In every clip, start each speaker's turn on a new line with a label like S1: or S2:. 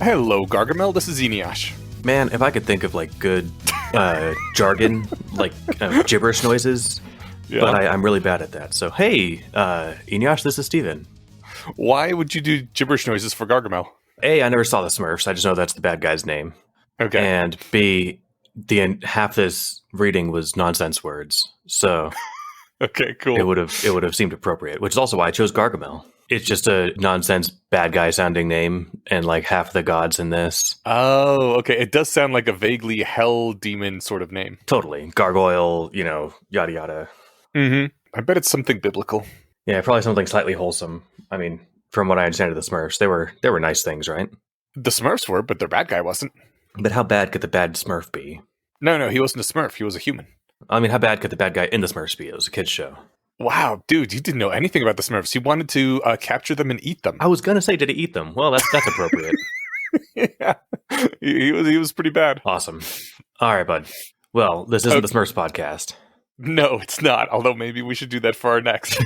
S1: Hello, Gargamel. This is Inyash.
S2: Man, if I could think of like good jargon, like gibberish noises, but I'm really bad at that. So hey, Inyash, this is Steven.
S1: Why would you do gibberish noises for Gargamel?
S2: A, I never saw the Smurfs. I just know that's the bad guy's name.
S1: Okay.
S2: And B, half this reading was nonsense words. So
S1: okay, cool.
S2: It would have seemed appropriate, which is also why I chose Gargamel. It's just a nonsense bad guy sounding name, and like half the gods in this.
S1: Oh, okay. It does sound like a vaguely hell demon sort of name.
S2: Totally. Gargoyle, yada yada.
S1: Mm-hmm. I bet it's something biblical.
S2: Yeah, probably something slightly wholesome. I mean, from what I understand of the Smurfs, they were nice things, right?
S1: The Smurfs were, but their bad guy wasn't.
S2: But how bad could the bad Smurf be?
S1: No, he wasn't a Smurf. He was a human.
S2: I mean, how bad could the bad guy in the Smurfs be? It was a kid's show.
S1: Wow, dude, you didn't know anything about the Smurfs. He wanted to capture them and eat them.
S2: I was going to say, did he eat them? Well, that's appropriate.
S1: Yeah, he was pretty bad.
S2: Awesome. All right, bud. Well, this isn't the Smurfs podcast.
S1: No, it's not, although maybe we should do that for our next.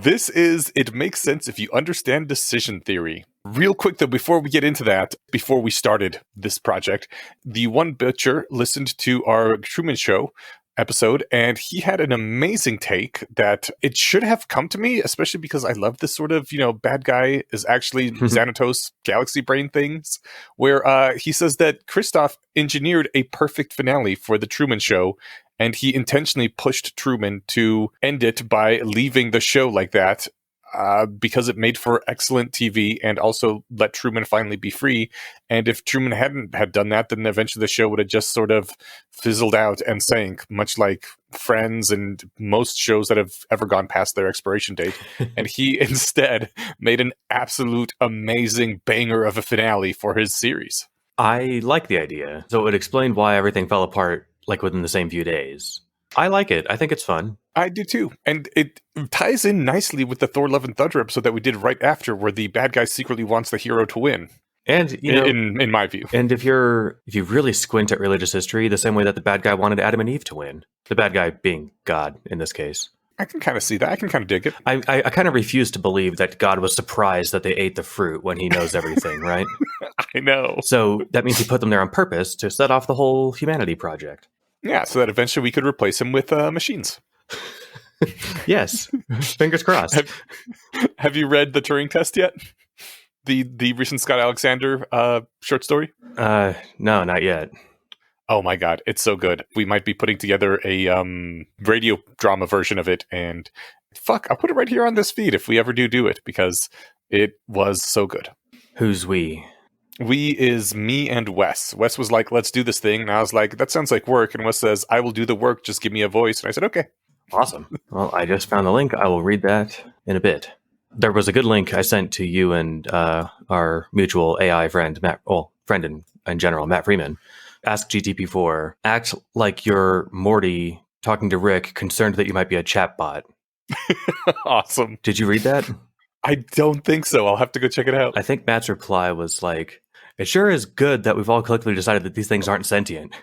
S1: This is It Makes Sense If You Understand Decision Theory. Real quick, though, before we get into that, before we started this project, the one butcher listened to our Truman Show episode, and he had an amazing take that it should have come to me, especially because I love this sort of, bad guy is actually Xanatos galaxy brain things, where he says that Christoph engineered a perfect finale for the Truman Show, and he intentionally pushed Truman to end it by leaving the show like that, because it made for excellent TV and also let Truman finally be free. And if Truman hadn't had done that, then eventually the show would have just sort of fizzled out and sank, much like Friends and most shows that have ever gone past their expiration date. And he instead made an absolute amazing banger of a finale for his series.
S2: I like the idea. So it would explain why everything fell apart like within the same few days. I like it. I think it's fun.
S1: I do too. And it ties in nicely with the Thor Love and Thunder episode that we did right after, where the bad guy secretly wants the hero to win.
S2: And
S1: in my view.
S2: And if you really squint at religious history, the same way that the bad guy wanted Adam and Eve to win. The bad guy being God in this case.
S1: I can kind of see that. I can kind of dig it.
S2: I kind of refuse to believe that God was surprised that they ate the fruit when he knows everything, right?
S1: I know.
S2: So that means he put them there on purpose to set off the whole humanity project.
S1: Yeah, so that eventually we could replace him with machines.
S2: Yes. Fingers crossed.
S1: Have you read the Turing Test yet? The recent Scott Alexander short story?
S2: No, not yet.
S1: Oh my god, it's so good. We might be putting together a radio drama version of it, and I'll put it right here on this feed if we ever do it, because it was so good.
S2: Who's we?
S1: We is me and Wes. Wes was like, let's do this thing. And I was like, that sounds like work. And Wes says, I will do the work. Just give me a voice. And I said, okay.
S2: Awesome. Well, I just found the link. I will read that in a bit. There was a good link I sent to you and our mutual AI friend, Matt, friend in general, Matt Freeman. Ask GTP4, act like you're Morty talking to Rick, concerned that you might be a chatbot.
S1: Awesome.
S2: Did you read that?
S1: I don't think so. I'll have to go check it out.
S2: I think Matt's reply was like, it sure is good that we've all collectively decided that these things aren't sentient.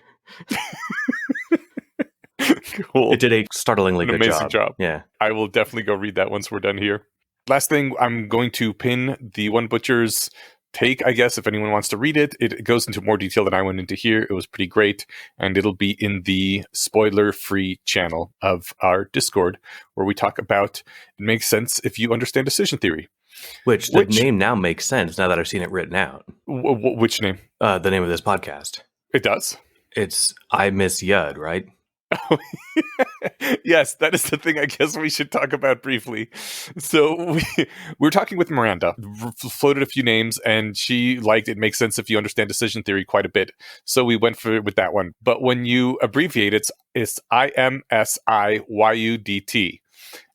S1: Cool.
S2: It did a startlingly good
S1: amazing job.
S2: Yeah.
S1: I will definitely go read that once we're done here. Last thing, I'm going to pin the One Butcher's take, I guess, if anyone wants to read it. It goes into more detail than I went into here. It was pretty great. And it'll be in the spoiler-free channel of our Discord, where we talk about it makes sense if you understand decision theory.
S2: Which the name now makes sense now that I've seen it written out.
S1: Which name?
S2: The name of this podcast.
S1: It does?
S2: It's IMSIYUDT, right?
S1: Yes, that is the thing I guess we should talk about briefly. So we were talking with Miranda, floated a few names, and she liked It Makes Sense If You Understand Decision Theory quite a bit. So we went with that one. But when you abbreviate it, it's IMSIYUDT.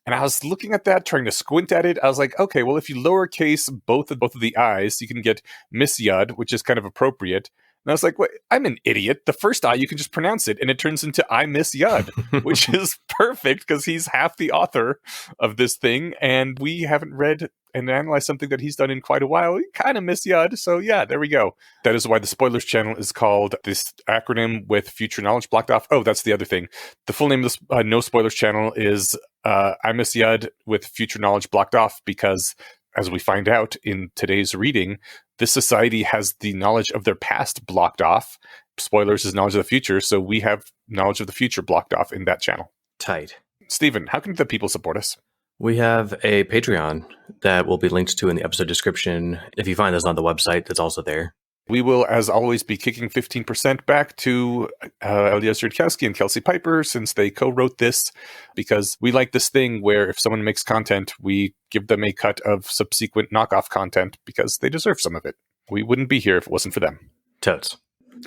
S1: And I was looking at that, trying to squint at it. I was like, okay, well, if you lowercase both of the I's, you can get Misyud, which is kind of appropriate. And I was like, wait, I'm an idiot. The first I, you can just pronounce it, and it turns into I Miss Yud, which is perfect because he's half the author of this thing, and we haven't read and analyzed something that he's done in quite a while. We kind of miss Yud, so yeah, there we go. That is why the Spoilers channel is called this acronym with future knowledge blocked off. Oh, that's the other thing. The full name of this No Spoilers channel is I Miss Yud with future knowledge blocked off because, as we find out in today's reading, this society has the knowledge of their past blocked off. Spoilers is knowledge of the future, so we have knowledge of the future blocked off in that channel.
S2: Tight.
S1: Stephen, how can the people support us?
S2: We have a Patreon that will be linked to in the episode description. If you find this on the website, it's also there.
S1: We will, as always, be kicking 15% back to Elias Rudkowski and Kelsey Piper since they co-wrote this, because we like this thing where if someone makes content, we give them a cut of subsequent knockoff content because they deserve some of it. We wouldn't be here if it wasn't for them.
S2: Totes.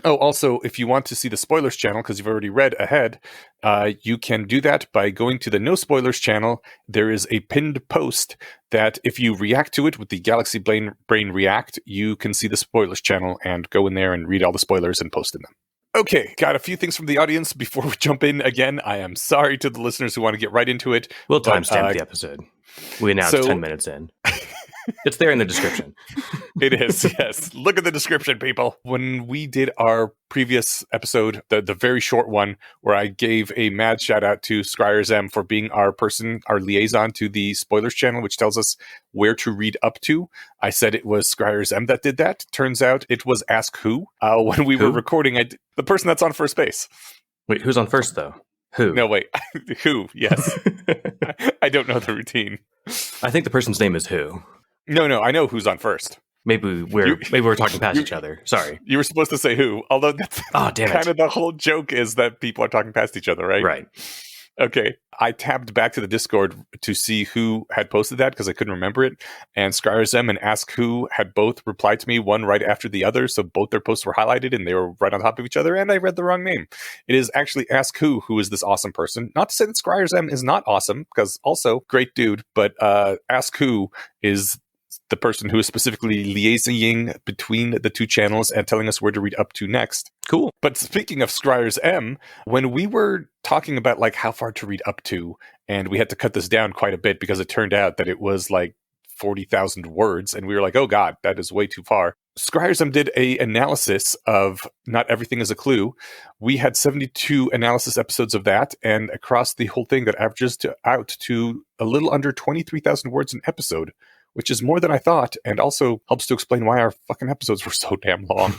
S1: Oh, also, if you want to see the spoilers channel, because you've already read ahead, you can do that by going to the No Spoilers channel. There is a pinned post that if you react to it with the Galaxy Brain React, you can see the spoilers channel and go in there and read all the spoilers and post in them. Okay, got a few things from the audience before we jump in again. I am sorry to the listeners who want to get right into it.
S2: We'll timestamp the episode. We announced 10 minutes in. It's there in the description.
S1: It is, yes. Look at the description, people. When we did our previous episode, the very short one, where I gave a mad shout out to Scryers M for being our liaison to the spoilers channel, which tells us where to read up to. I said it was Scryers M that did that. Turns out it was Ask Who. When we were recording, the person that's on first base.
S2: Wait, who's on first, though? Who?
S1: No, wait. Who, yes. I don't know the routine.
S2: I think the person's name is Who.
S1: No, I know who's on first.
S2: Maybe we're talking past each other. Sorry.
S1: You were supposed to say who, although that's kind of the whole joke is that people are talking past each other, right?
S2: Right.
S1: Okay. I tabbed back to the Discord to see who had posted that because I couldn't remember it. And Scryers M and Ask Who had both replied to me, one right after the other. So both their posts were highlighted and they were right on top of each other. And I read the wrong name. It is actually Ask Who is this awesome person. Not to say that Scryers M is not awesome, because also great dude, but Ask Who is the person who is specifically liaisoning between the two channels and telling us where to read up to next.
S2: Cool.
S1: But speaking of Scryers M, when we were talking about like how far to read up to, and we had to cut this down quite a bit because it turned out that it was like 40,000 words, and we were like, oh God, that is way too far. Scryers M did a analysis of Not Everything is a Clue. We had 72 analysis episodes of that, and across the whole thing that averages out to a little under 23,000 words an episode, which is more than I thought, and also helps to explain why our fucking episodes were so damn long.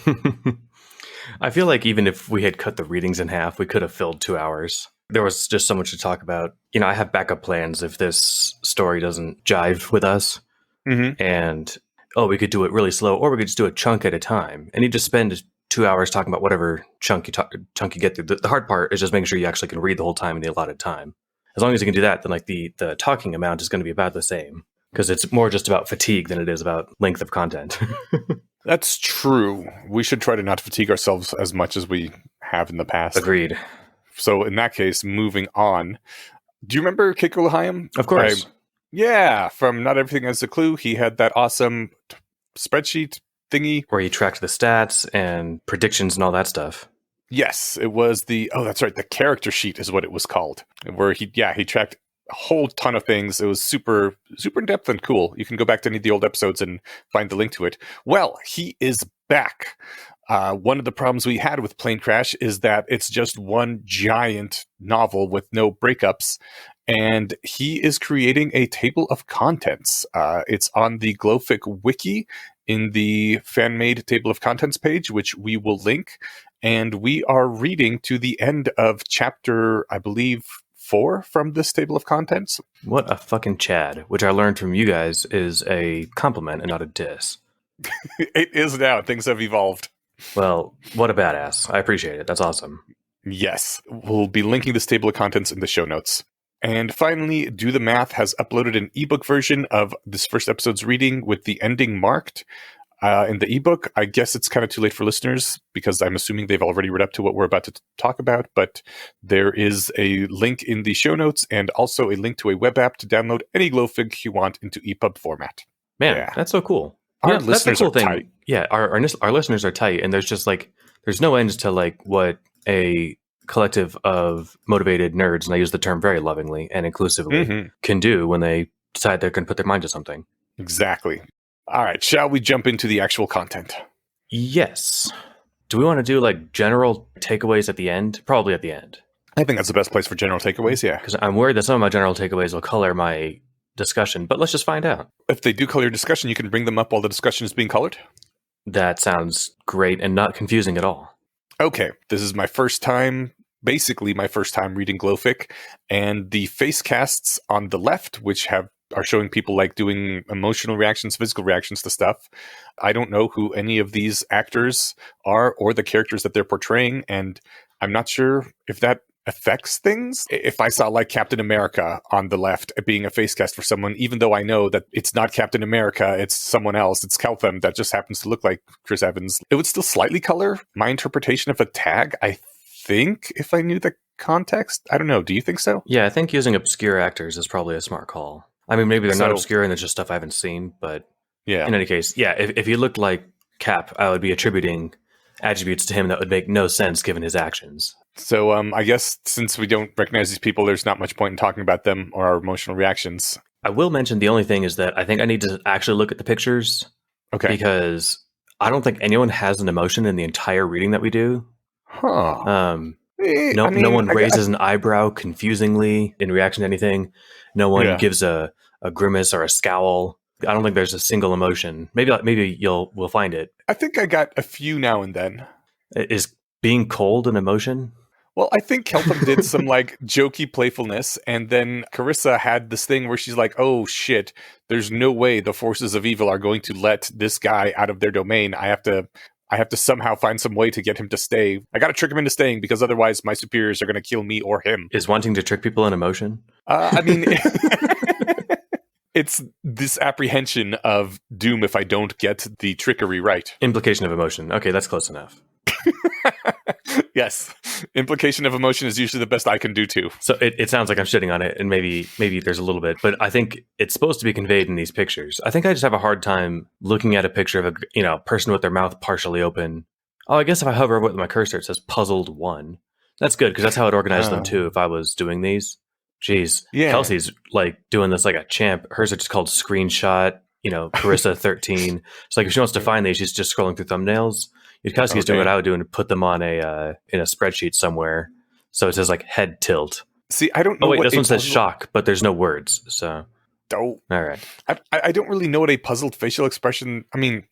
S2: I feel like even if we had cut the readings in half, we could have filled 2 hours. There was just so much to talk about. You know, I have backup plans if this story doesn't jive with us. Mm-hmm. And, we could do it really slow, or we could just do a chunk at a time. And you just spend 2 hours talking about whatever chunk you get through. The hard part is just making sure you actually can read the whole time in the allotted time. As long as you can do that, then like the talking amount is going to be about the same. Because it's more just about fatigue than it is about length of content.
S1: That's true. We should try to not fatigue ourselves as much as we have in the past.
S2: Agreed.
S1: So in that case, moving on. Do you remember Keiko Lahayim?
S2: Of course.
S1: From Not Everything Has a Clue. He had that awesome spreadsheet thingy.
S2: Where he tracked the stats and predictions and all that stuff.
S1: Yes, it was that's right. The character sheet is what it was called. Where he tracked a whole ton of things. It was super, super in-depth and cool. You can go back to any of the old episodes and find the link to it. Well, he is back. One of the problems we had with Plane Crash is that it's just one giant novel with no breakups, and he is creating a table of contents. It's on the Glowfic wiki in the fan-made table of contents page, which we will link, and we are reading to the end of chapter, I believe, 4 from this table of contents.
S2: What a fucking Chad, which I learned from you guys is a compliment and not a diss.
S1: It is now. Things have evolved.
S2: Well, what a badass. I appreciate it. That's awesome.
S1: Yes. We'll be linking this table of contents in the show notes. And finally, Do the Math has uploaded an ebook version of this first episode's reading with the ending marked. In the ebook, I guess it's kind of too late for listeners because I'm assuming they've already read up to what we're about to talk about, but there is a link in the show notes and also a link to a web app to download any Glowfig you want into EPUB format.
S2: Man, that's so cool.
S1: Our listeners are tight.
S2: Yeah, our listeners are tight, and there's just like, there's no end to like what a collective of motivated nerds, and I use the term very lovingly and inclusively, can do when they decide they're going to put their mind to something.
S1: Exactly. All right, shall we jump into the actual content?
S2: Yes. Do we want to do like general takeaways at the end? Probably at the end.
S1: I think that's the best place for general takeaways, yeah.
S2: Because I'm worried that some of my general takeaways will color my discussion, but let's just find out.
S1: If they do color your discussion, you can bring them up while the discussion is being colored?
S2: That sounds great and not confusing at all.
S1: Okay, this is my first time, basically my first time reading Glowfic, and the face casts on the left, which are showing people like doing emotional reactions, physical reactions to stuff. I don't know who any of these actors are or the characters that they're portraying, and I'm not sure if that affects things. If I saw like Captain America on the left being a face cast for someone, even though I know that it's not Captain America, it's someone else, it's Keltham that just happens to look like Chris Evans, it would still slightly color my interpretation of a tag, I think, if I knew the context. I don't know. Do you think so?
S2: Yeah, I think using obscure actors is probably a smart call. I mean, maybe they're not obscure and it's just stuff I haven't seen, but
S1: yeah.
S2: In any case, yeah, if he looked like Cap, I would be attributing attributes to him that would make no sense given his actions.
S1: So I guess since we don't recognize these people, there's not much point in talking about them or our emotional reactions.
S2: I will mention the only thing is that I think I need to actually look at the pictures.
S1: Okay.
S2: Because I don't think anyone has an emotion in the entire reading that we do.
S1: Huh.
S2: No one raises an eyebrow confusingly in reaction to anything. No one gives a grimace or a scowl. I don't think there's a single emotion. Maybe we'll find it.
S1: I think I got a few now and then.
S2: Is being cold an emotion?
S1: Well, I think Keltham did some like jokey playfulness, and then Carissa had this thing where she's like, "Oh shit, there's no way the forces of evil are going to let this guy out of their domain. I have to somehow find some way to get him to stay. I got to trick him into staying because otherwise my superiors are going to kill me or him."
S2: Is wanting to trick people an emotion?
S1: I mean, it's this apprehension of doom if I don't get the trickery right.
S2: Implication of emotion. Okay, that's close enough.
S1: Yes. Implication of emotion is usually the best I can do too.
S2: So it sounds like I'm shitting on it, and maybe there's a little bit, but I think it's supposed to be conveyed in these pictures. I think I just have a hard time looking at a picture of a person with their mouth partially open. Oh, I guess if I hover over with my cursor, it says puzzled one. That's good, because that's how I'd organize them too if I was doing these. Jeez. Yeah. Kelsey's like doing this like a champ. Hers are just called screenshot, Carissa 13. It's like if she wants to find these, she's just scrolling through thumbnails. Yudkowsky's doing what I would do and put them on in a spreadsheet somewhere. So it says like head tilt.
S1: See, I don't know.
S2: Oh wait, this one says shock, but there's no words. So
S1: all
S2: right.
S1: I don't really know what a puzzled facial expression. I mean,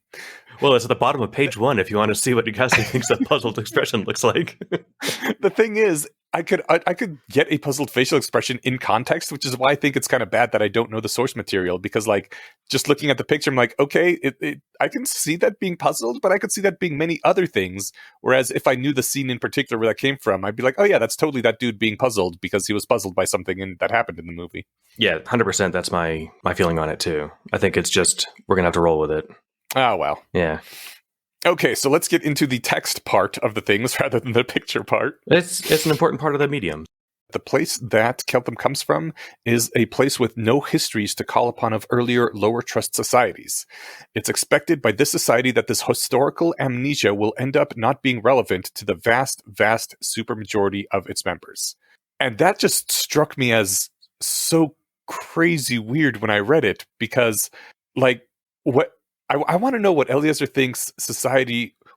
S2: well, it's at the bottom of page 1 if you want to see what Yudkowsky thinks a puzzled expression looks like.
S1: The thing is, I could get a puzzled facial expression in context, which is why I think it's kind of bad that I don't know the source material, because like just looking at the picture, I'm like, okay, I can see that being puzzled, but I could see that being many other things. Whereas if I knew the scene in particular where that came from, I'd be like, oh yeah, that's totally that dude being puzzled because he was puzzled by something that happened in the movie.
S2: Yeah, 100%. That's my feeling on it too. I think it's just we're gonna have to roll with it.
S1: Oh well.
S2: Yeah.
S1: Okay, so let's get into the text part of the things rather than the picture part.
S2: It's an important part of the medium.
S1: The place that Keltham comes from is a place with no histories to call upon of earlier lower trust societies. It's expected by this society that this historical amnesia will end up not being relevant to the vast, vast supermajority of its members. And that just struck me as so crazy weird when I read it, because like what I want to know what Eliezer thinks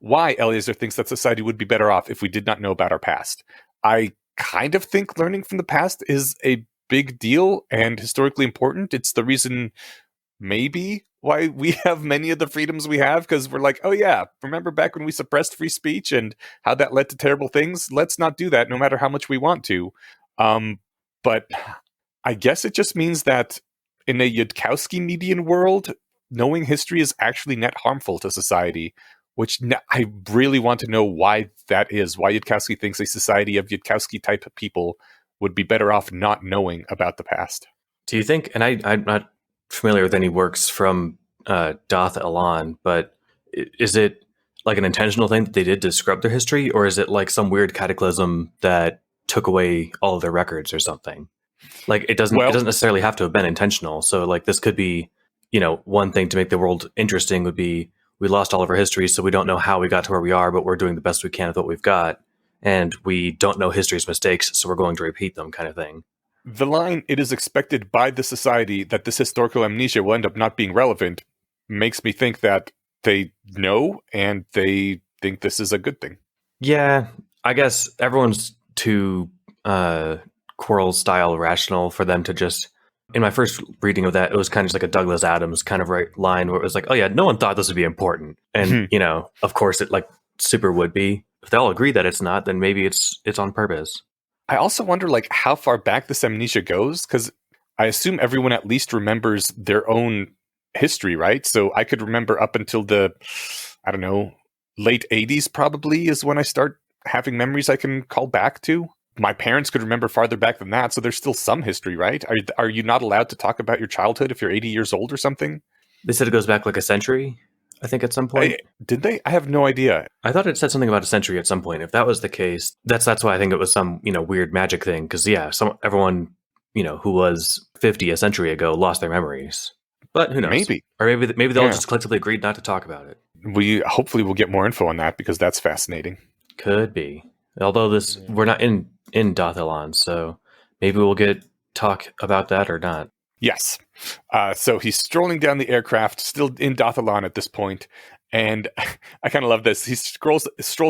S1: why Eliezer thinks that society would be better off if we did not know about our past. I kind of think learning from the past is a big deal and historically important. It's the reason maybe why we have many of the freedoms we have, because we're like, oh yeah, remember back when we suppressed free speech and how that led to terrible things? Let's not do that no matter how much we want to. But I guess it just means that in a Yudkowsky-median world, knowing history is actually net harmful to society, which I really want to know why that is, why Yudkowsky thinks a society of Yudkowsky-type people would be better off not knowing about the past.
S2: Do you think, and I'm not familiar with any works from Doth Elan, but is it like an intentional thing that they did to scrub their history, or is it like some weird cataclysm that took away all of their records or something? Like it doesn't necessarily have to have been intentional. So like this could be, one thing to make the world interesting would be we lost all of our history, so we don't know how we got to where we are, but we're doing the best we can with what we've got. And we don't know history's mistakes, so we're going to repeat them kind of thing.
S1: The line, it is expected by the society that this historical amnesia will end up not being relevant, makes me think that they know and they think this is a good thing.
S2: Yeah, I guess everyone's too Quarles style rational for them to just In my first reading of that, it was kind of just like a Douglas Adams kind of line where it was like, oh yeah, no one thought this would be important. And, of course it like super would be. If they all agree that it's not, then maybe it's on purpose.
S1: I also wonder like how far back this amnesia goes, because I assume everyone at least remembers their own history, right? So I could remember up until the, I don't know, late 80s probably is when I start having memories I can call back to. My parents could remember farther back than that, so there's still some history, right? Are you not allowed to talk about your childhood if you're 80 years old or something?
S2: They said it goes back like a century, I think, at some point.
S1: Did they? I have no idea.
S2: I thought it said something about a century at some point. If that was the case, that's why I think it was some, weird magic thing. Because, everyone, who was 50 a century ago lost their memories. But who knows?
S1: Maybe.
S2: Or maybe they'll just collectively agreed not to talk about it.
S1: We hopefully will get more info on that, because that's fascinating.
S2: Could be. Although we're not in Dothelon, so maybe we'll get talk about that or not.
S1: Yes. So he's strolling down the aircraft, still in Dothelon at this point, and I kind of love this. He strolls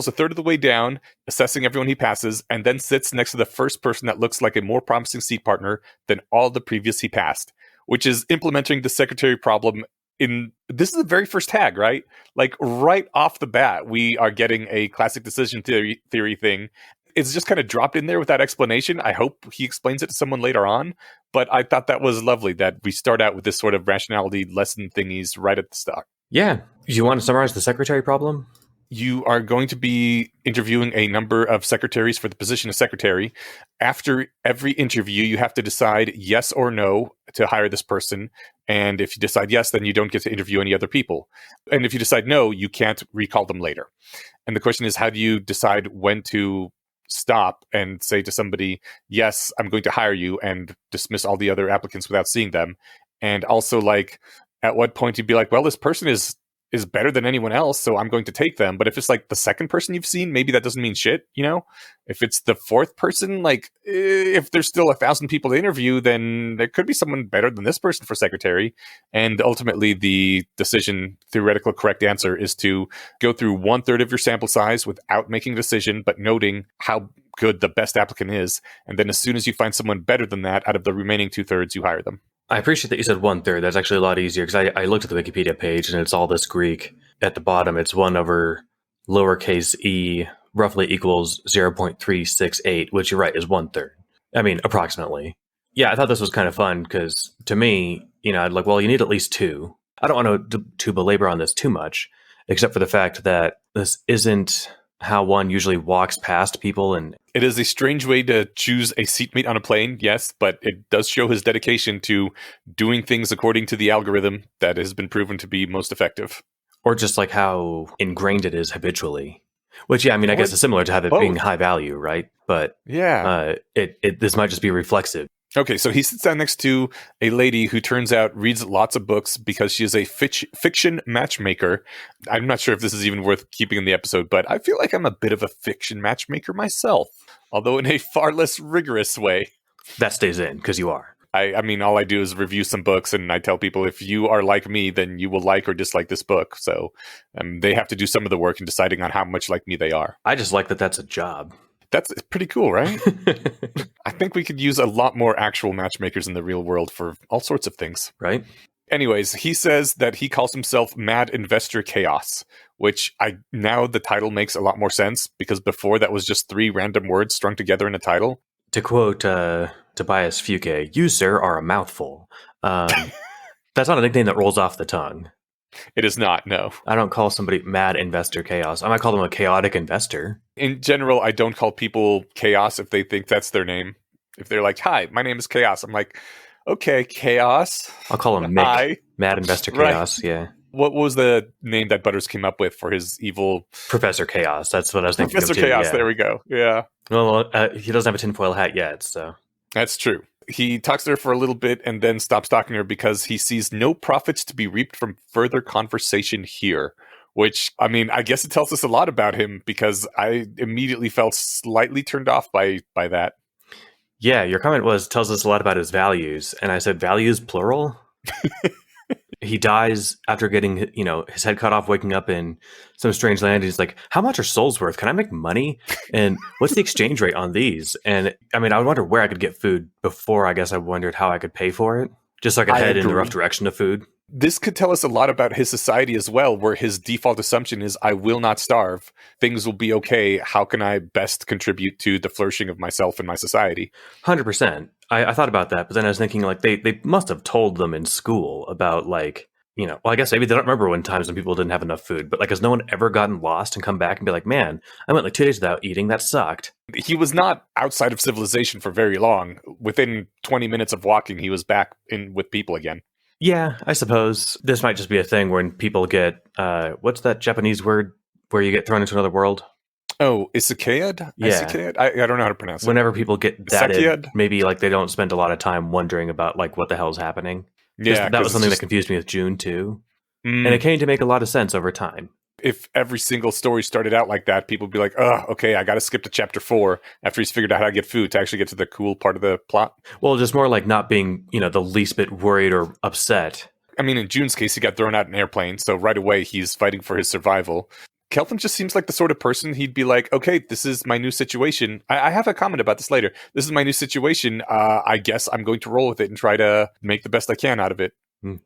S1: a third of the way down, assessing everyone he passes, and then sits next to the first person that looks like a more promising seat partner than all the previous he passed, which is implementing the secretary problem. This is the very first tag, right? Like right off the bat, we are getting a classic decision theory thing. It's just kind of dropped in there without explanation. I hope he explains it to someone later on, but I thought that was lovely that we start out with this sort of rationality lesson thingies right at the start.
S2: Yeah. Do you want to summarize the secretary problem?
S1: You are going to be interviewing a number of secretaries for the position of secretary. After every interview, you have to decide yes or no to hire this person. And if you decide yes, then you don't get to interview any other people. And if you decide no, you can't recall them later. And the question is, how do you decide when to stop and say to somebody, yes, I'm going to hire you, and dismiss all the other applicants without seeing them? And also, like, at what point you'd be like, well, this person is better than anyone else, so I'm going to take them. But if it's like the second person you've seen, maybe that doesn't mean shit, If it's the fourth person, like, if there's still 1,000 people to interview, then there could be someone better than this person for secretary. And ultimately, the theoretical correct answer is to go through 1/3 of your sample size without making a decision, but noting how good the best applicant is. And then as soon as you find someone better than that, out of the remaining 2/3, you hire them.
S2: I appreciate that you said 1/3. That's actually a lot easier, because I looked at the Wikipedia page and it's all this Greek. At the bottom, it's 1 over lowercase e roughly equals 0.368, which you're right, is 1/3. I mean, approximately. Yeah, I thought this was kind of fun because to me, I'd like, well, you need at least 2. I don't want to belabor on this too much, except for the fact that this isn't how one usually walks past people. And
S1: it is a strange way to choose a seatmate on a plane, yes, but it does show his dedication to doing things according to the algorithm that has been proven to be most effective.
S2: Or just like how ingrained it is habitually. Which, I guess is similar to have it being high value, right? But
S1: yeah,
S2: this might just be reflexive.
S1: Okay, so he sits down next to a lady who turns out reads lots of books because she is a fiction matchmaker. I'm not sure if this is even worth keeping in the episode, but I feel like I'm a bit of a fiction matchmaker myself, although in a far less rigorous way.
S2: That stays in, because you are.
S1: I mean, all I do is review some books, and I tell people, if you are like me, then you will like or dislike this book. So they have to do some of the work in deciding on how much like me they are.
S2: I just like that that's a job.
S1: That's pretty cool, right? I think we could use a lot more actual matchmakers in the real world for all sorts of things.
S2: Right.
S1: Anyways, he says that he calls himself Mad Investor Chaos, which now the title makes a lot more sense, because before that was just 3 random words strung together in a title.
S2: To quote Tobias Fuke, you, sir, are a mouthful. That's not a nickname that rolls off the tongue.
S1: It is not, no.
S2: I don't call somebody Mad Investor Chaos. I might call them a chaotic investor.
S1: In general, I don't call people Chaos if they think that's their name. If they're like, hi, my name is Chaos, I'm like, okay, Chaos.
S2: I'll call him Mick. Hi. Mad Investor Chaos, right. Yeah.
S1: What was the name that Butters came up with for his evil...
S2: Professor Chaos, that's what I was thinking
S1: Professor
S2: of too,
S1: Chaos,
S2: yeah.
S1: There we go, yeah.
S2: Well, he doesn't have a tinfoil hat yet, so...
S1: That's true. He talks to her for a little bit and then stops talking to her because he sees no profits to be reaped from further conversation here. Which, I mean, I guess it tells us a lot about him, because I immediately felt slightly turned off by that.
S2: Yeah, your comment tells us a lot about his values. And I said, values plural? he dies after getting, his head cut off, waking up in some strange land. He's like, how much are souls worth? Can I make money? And what's the exchange rate on these? And I mean, I would wonder where I could get food before I guess I wondered how I could pay for it. Just so I could head in the rough direction of food.
S1: This could tell us a lot about his society as well, where his default assumption is, I will not starve. Things will be okay. How can I best contribute to the flourishing of myself and my society?
S2: 100%. I thought about that, but then I was thinking, like, they must have told them in school about, like, well, I guess maybe they don't remember when times when people didn't have enough food, but, like, has no one ever gotten lost and come back and be like, man, I went, like, 2 days without eating. That sucked.
S1: He was not outside of civilization for very long. Within 20 minutes of walking, he was back in with people again.
S2: Yeah, I suppose this might just be a thing when people get, what's that Japanese word where you get thrown into another world?
S1: Oh, isekai?
S2: Yeah.
S1: Isekai? I don't know how to pronounce it.
S2: Whenever people get that, maybe like they don't spend a lot of time wondering about like what the hell's happening. Yeah, that was something that confused me with June too. And it came to make a lot of sense over time.
S1: If every single story started out like that, people would be like, oh, okay, I got to skip to chapter 4 after he's figured out how to get food to actually get to the cool part of the plot.
S2: Well, just more like not being, the least bit worried or upset.
S1: I mean, in June's case, he got thrown out in an airplane, so right away he's fighting for his survival. Kelvin just seems like the sort of person he'd be like, okay, this is my new situation. I have a comment about this later. This is my new situation. I guess I'm going to roll with it and try to make the best I can out of it.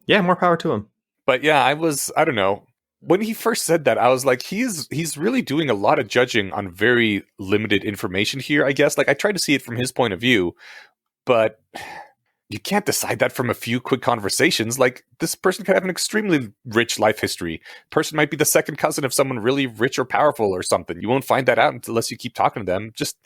S2: Yeah, more power to him.
S1: But yeah, I don't know. When he first said that, I was like, he's really doing a lot of judging on very limited information here, I guess. Like, I tried to see it from his point of view, but you can't decide that from a few quick conversations. Like, this person could have an extremely rich life history. Person might be the second cousin of someone really rich or powerful or something. You won't find that out unless you keep talking to them. Just,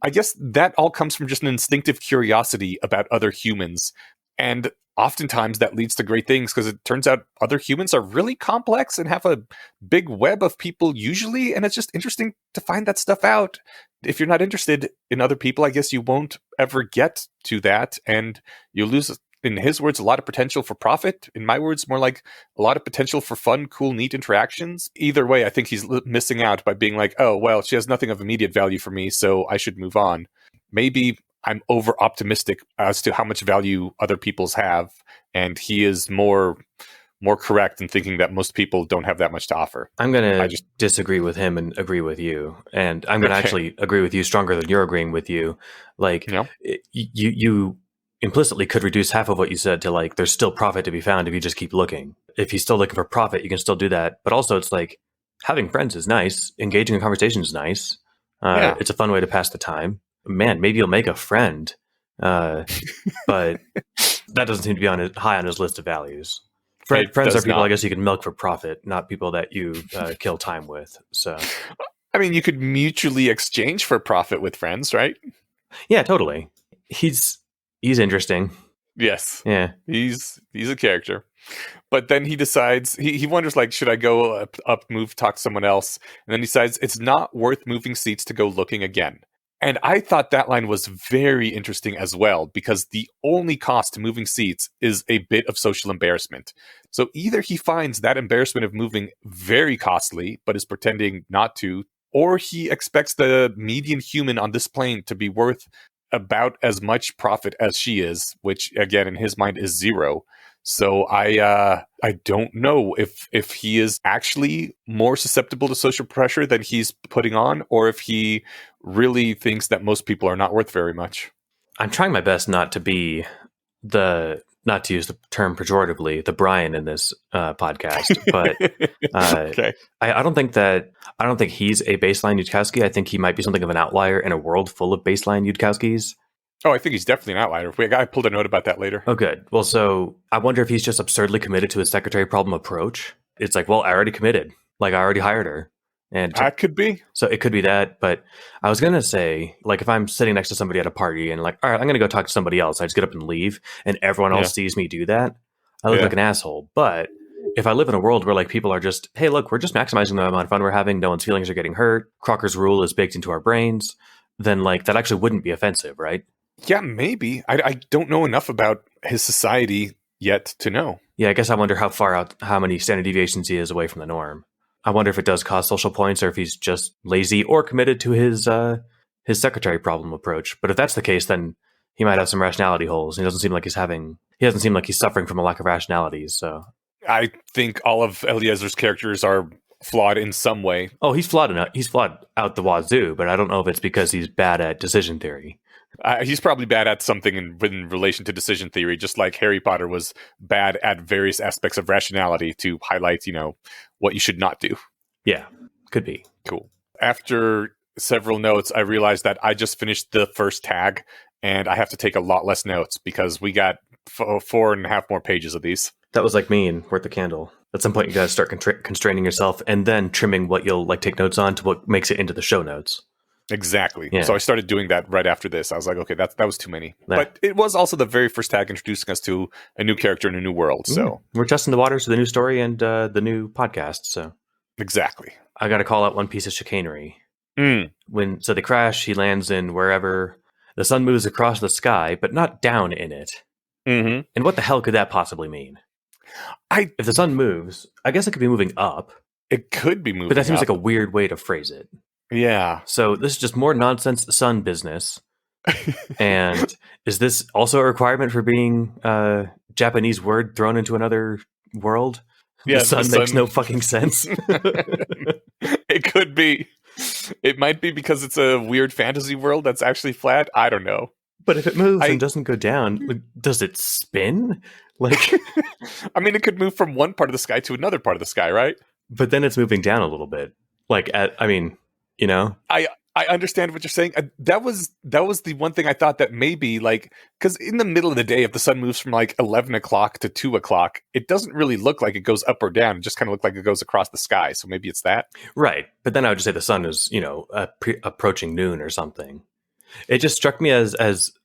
S1: I guess that all comes from just an instinctive curiosity about other humans. And oftentimes that leads to great things because it turns out other humans are really complex and have a big web of people usually. And it's just interesting to find that stuff out. If you're not interested in other people, I guess you won't ever get to that. And you lose, in his words, a lot of potential for profit. In my words, more like a lot of potential for fun, cool, neat interactions. Either way, I think he's missing out by being like, oh, well, she has nothing of immediate value for me, so I should move on. Maybe I'm over optimistic as to how much value other people's have, and he is more correct in thinking that most people don't have that much to offer.
S2: I'm going to disagree with him and agree with you, and I'm going to actually agree with you stronger than you're agreeing with you. Like, you implicitly could reduce half of what you said to like, there's still profit to be found if you just keep looking. If he's still looking for profit, you can still do that. But also, it's like having friends is nice, engaging in conversation is nice. It's a fun way to pass the time. Man, maybe you'll make a friend, but that doesn't seem to be high on his list of values. Friends are people, I guess, you can milk for profit, not people that you kill time with. So,
S1: I mean, you could mutually exchange for profit with friends, right?
S2: Yeah, totally. He's interesting.
S1: Yes.
S2: Yeah.
S1: He's a character. But then he decides, he wonders, like, should I go move, talk to someone else? And then he decides it's not worth moving seats to go looking again. And I thought that line was very interesting as well, because the only cost to moving seats is a bit of social embarrassment. So either he finds that embarrassment of moving very costly, but is pretending not to, or he expects the median human on this plane to be worth about as much profit as she is, which again, in his mind is zero. So I don't know if he is actually more susceptible to social pressure than he's putting on, or if he really thinks that most people are not worth very much.
S2: I'm trying my best not to be not to use the term pejoratively, the Brian in this podcast, but
S1: okay.
S2: I don't think he's a baseline Yudkowsky. I think he might be something of an outlier in a world full of baseline Yudkowskys.
S1: Oh, I think he's definitely an outlier. I pulled a note about that later.
S2: Oh, good. Well, so I wonder if he's just absurdly committed to his secretary problem approach. It's like, well, I already committed. Like, I already hired her. And
S1: that could be.
S2: So it could be that. But I was going to say, like, if I'm sitting next to somebody at a party and like, all right, I'm going to go talk to somebody else. I just get up and leave and everyone else sees me do that. I look like an asshole. But if I live in a world where like people are just, hey, look, we're just maximizing the amount of fun we're having. No one's feelings are getting hurt. Crocker's rule is baked into our brains. Then like that actually wouldn't be offensive, right?
S1: Yeah, maybe. I don't know enough about his society yet to know.
S2: Yeah, I guess I wonder how many standard deviations he is away from the norm. I wonder if it does cost social points or if he's just lazy or committed to his secretary problem approach. But if that's the case, then he might have some rationality holes. He doesn't seem like he's suffering from a lack of rationality. So
S1: I think all of Eliezer's characters are flawed in some way.
S2: Oh, he's flawed enough. He's flawed out the wazoo, but I don't know if it's because he's bad at decision theory.
S1: He's probably bad at something in relation to decision theory, just like Harry Potter was bad at various aspects of rationality to highlight, what you should not do.
S2: Yeah, could be.
S1: Cool. After several notes, I realized that I just finished the first tag, and I have to take a lot less notes because we got 4.5 more pages of these.
S2: That was like me in Worth the Candle. At some point, you got to start constraining yourself and then trimming what you'll take notes on to what makes it into the show notes.
S1: Exactly.
S2: Yeah.
S1: So I started doing that right after this. I was like, okay, that was too many.
S2: Yeah.
S1: But it was also the very first tag introducing us to a new character in a new world. So
S2: we're testing the waters of the new story and the new podcast. So
S1: exactly.
S2: I got to call out one piece of chicanery.
S1: Mm.
S2: So they crash, he lands in wherever. The sun moves across the sky, but not down in it.
S1: Mm-hmm.
S2: And what the hell could that possibly mean? If the sun moves, I guess it could be moving up.
S1: It could be moving
S2: But that seems
S1: up.
S2: like a weird way to phrase it.
S1: Yeah.
S2: So this is just more nonsense sun business. And is this also a requirement for being a Japanese word thrown into another world?
S1: Yeah,
S2: the sun makes no fucking sense.
S1: It could be. It might be because it's a weird fantasy world that's actually flat. I don't know.
S2: But if it moves and doesn't go down, does it spin?
S1: I mean, it could move from one part of the sky to another part of the sky, right?
S2: But then it's moving down a little bit.
S1: I understand what you're saying. That was the one thing I thought that maybe, because in the middle of the day, if the sun moves from 11 o'clock to 2 o'clock, it doesn't really look like it goes up or down. It just kind of looks like it goes across the sky. So maybe it's that.
S2: Right. But then I would just say the sun is, approaching noon or something. It just struck me as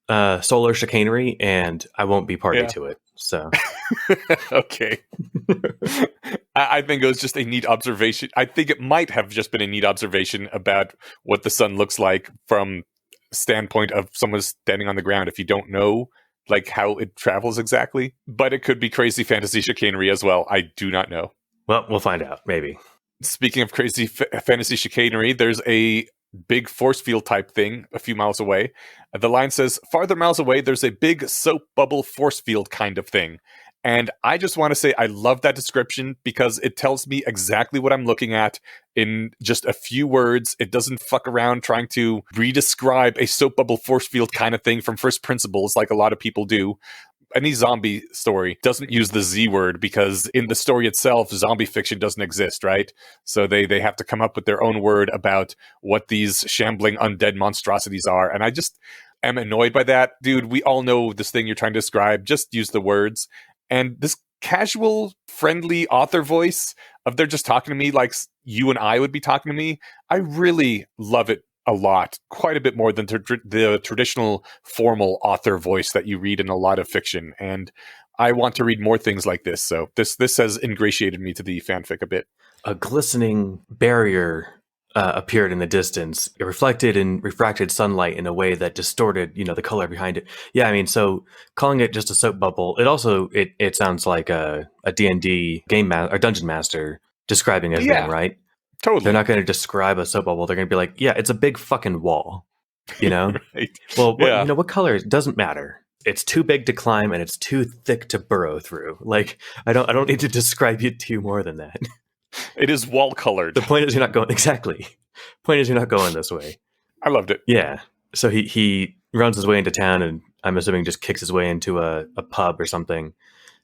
S2: solar chicanery, and I won't be party to it. So,
S1: okay. I think it was just a neat observation. I think it might have just been a neat observation about what the sun looks like from standpoint of someone standing on the ground. If you don't know how it travels exactly, but it could be crazy fantasy chicanery as well. I do not know.
S2: Well, we'll find out. Maybe.
S1: Speaking of crazy fantasy chicanery, there's a big force field type thing a few miles away. The line says, farther miles away, there's a big soap bubble force field kind of thing. And I just want to say I love that description because it tells me exactly what I'm looking at in just a few words. It doesn't fuck around trying to redescribe a soap bubble force field kind of thing from first principles like a lot of people do. Any zombie story doesn't use the Z word because in the story itself, zombie fiction doesn't exist, right? So they have to come up with their own word about what these shambling undead monstrosities are. And I just am annoyed by that. Dude, we all know this thing you're trying to describe. Just use the words. And this casual, friendly author voice of they're just talking to me like you and I would be talking to me, I really love it a lot, quite a bit more than the traditional formal author voice that you read in a lot of fiction. And I want to read more things like this. So this has ingratiated me to the fanfic a bit.
S2: A glistening barrier appeared in the distance. It reflected and refracted sunlight in a way that distorted, the color behind it. Yeah, I mean, so calling it just a soap bubble, it sounds like a D&D or dungeon master describing a thing, right?
S1: Totally.
S2: They're not going to describe a soap bubble. They're going to be like, yeah, it's a big fucking wall,
S1: Right.
S2: Well, what color? It doesn't matter. It's too big to climb and it's too thick to burrow through. I don't need to describe it to you more than that.
S1: It is wall colored.
S2: The point is you're not going this way.
S1: I loved it.
S2: Yeah. So he runs his way into town and I'm assuming just kicks his way into a pub or something.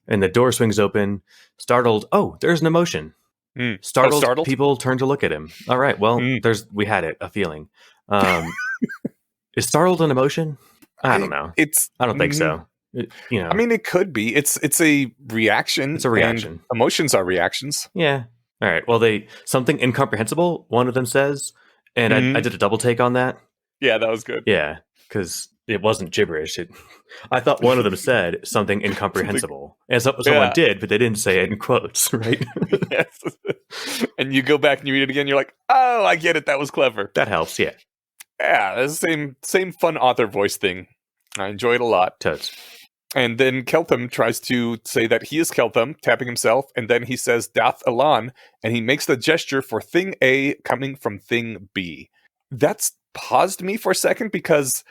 S2: And the door swings open. Startled. Oh, there's an emotion. Startled people turn to look at him. All right. Well, we had it, a feeling. Is startled an emotion? I don't know. I don't think so.
S1: I mean, it could be. It's a reaction.
S2: It's a reaction.
S1: And emotions are reactions.
S2: Yeah. All right. Well, something incomprehensible, one of them says, and I did a double take on that.
S1: Yeah, that was good.
S2: Yeah, because it wasn't gibberish. I thought one of them said something incomprehensible. And someone did, but they didn't say it in quotes, right?
S1: Yes. And you go back and you read it again, you're like, oh, I get it. That was clever.
S2: That helps, yeah.
S1: Yeah, it's the same fun author voice thing. I enjoy it a lot.
S2: Totes.
S1: And then Keltham tries to say that he is Keltham, tapping himself, and then he says Dath Elan, and he makes the gesture for thing A coming from thing B. That's paused me for a second because,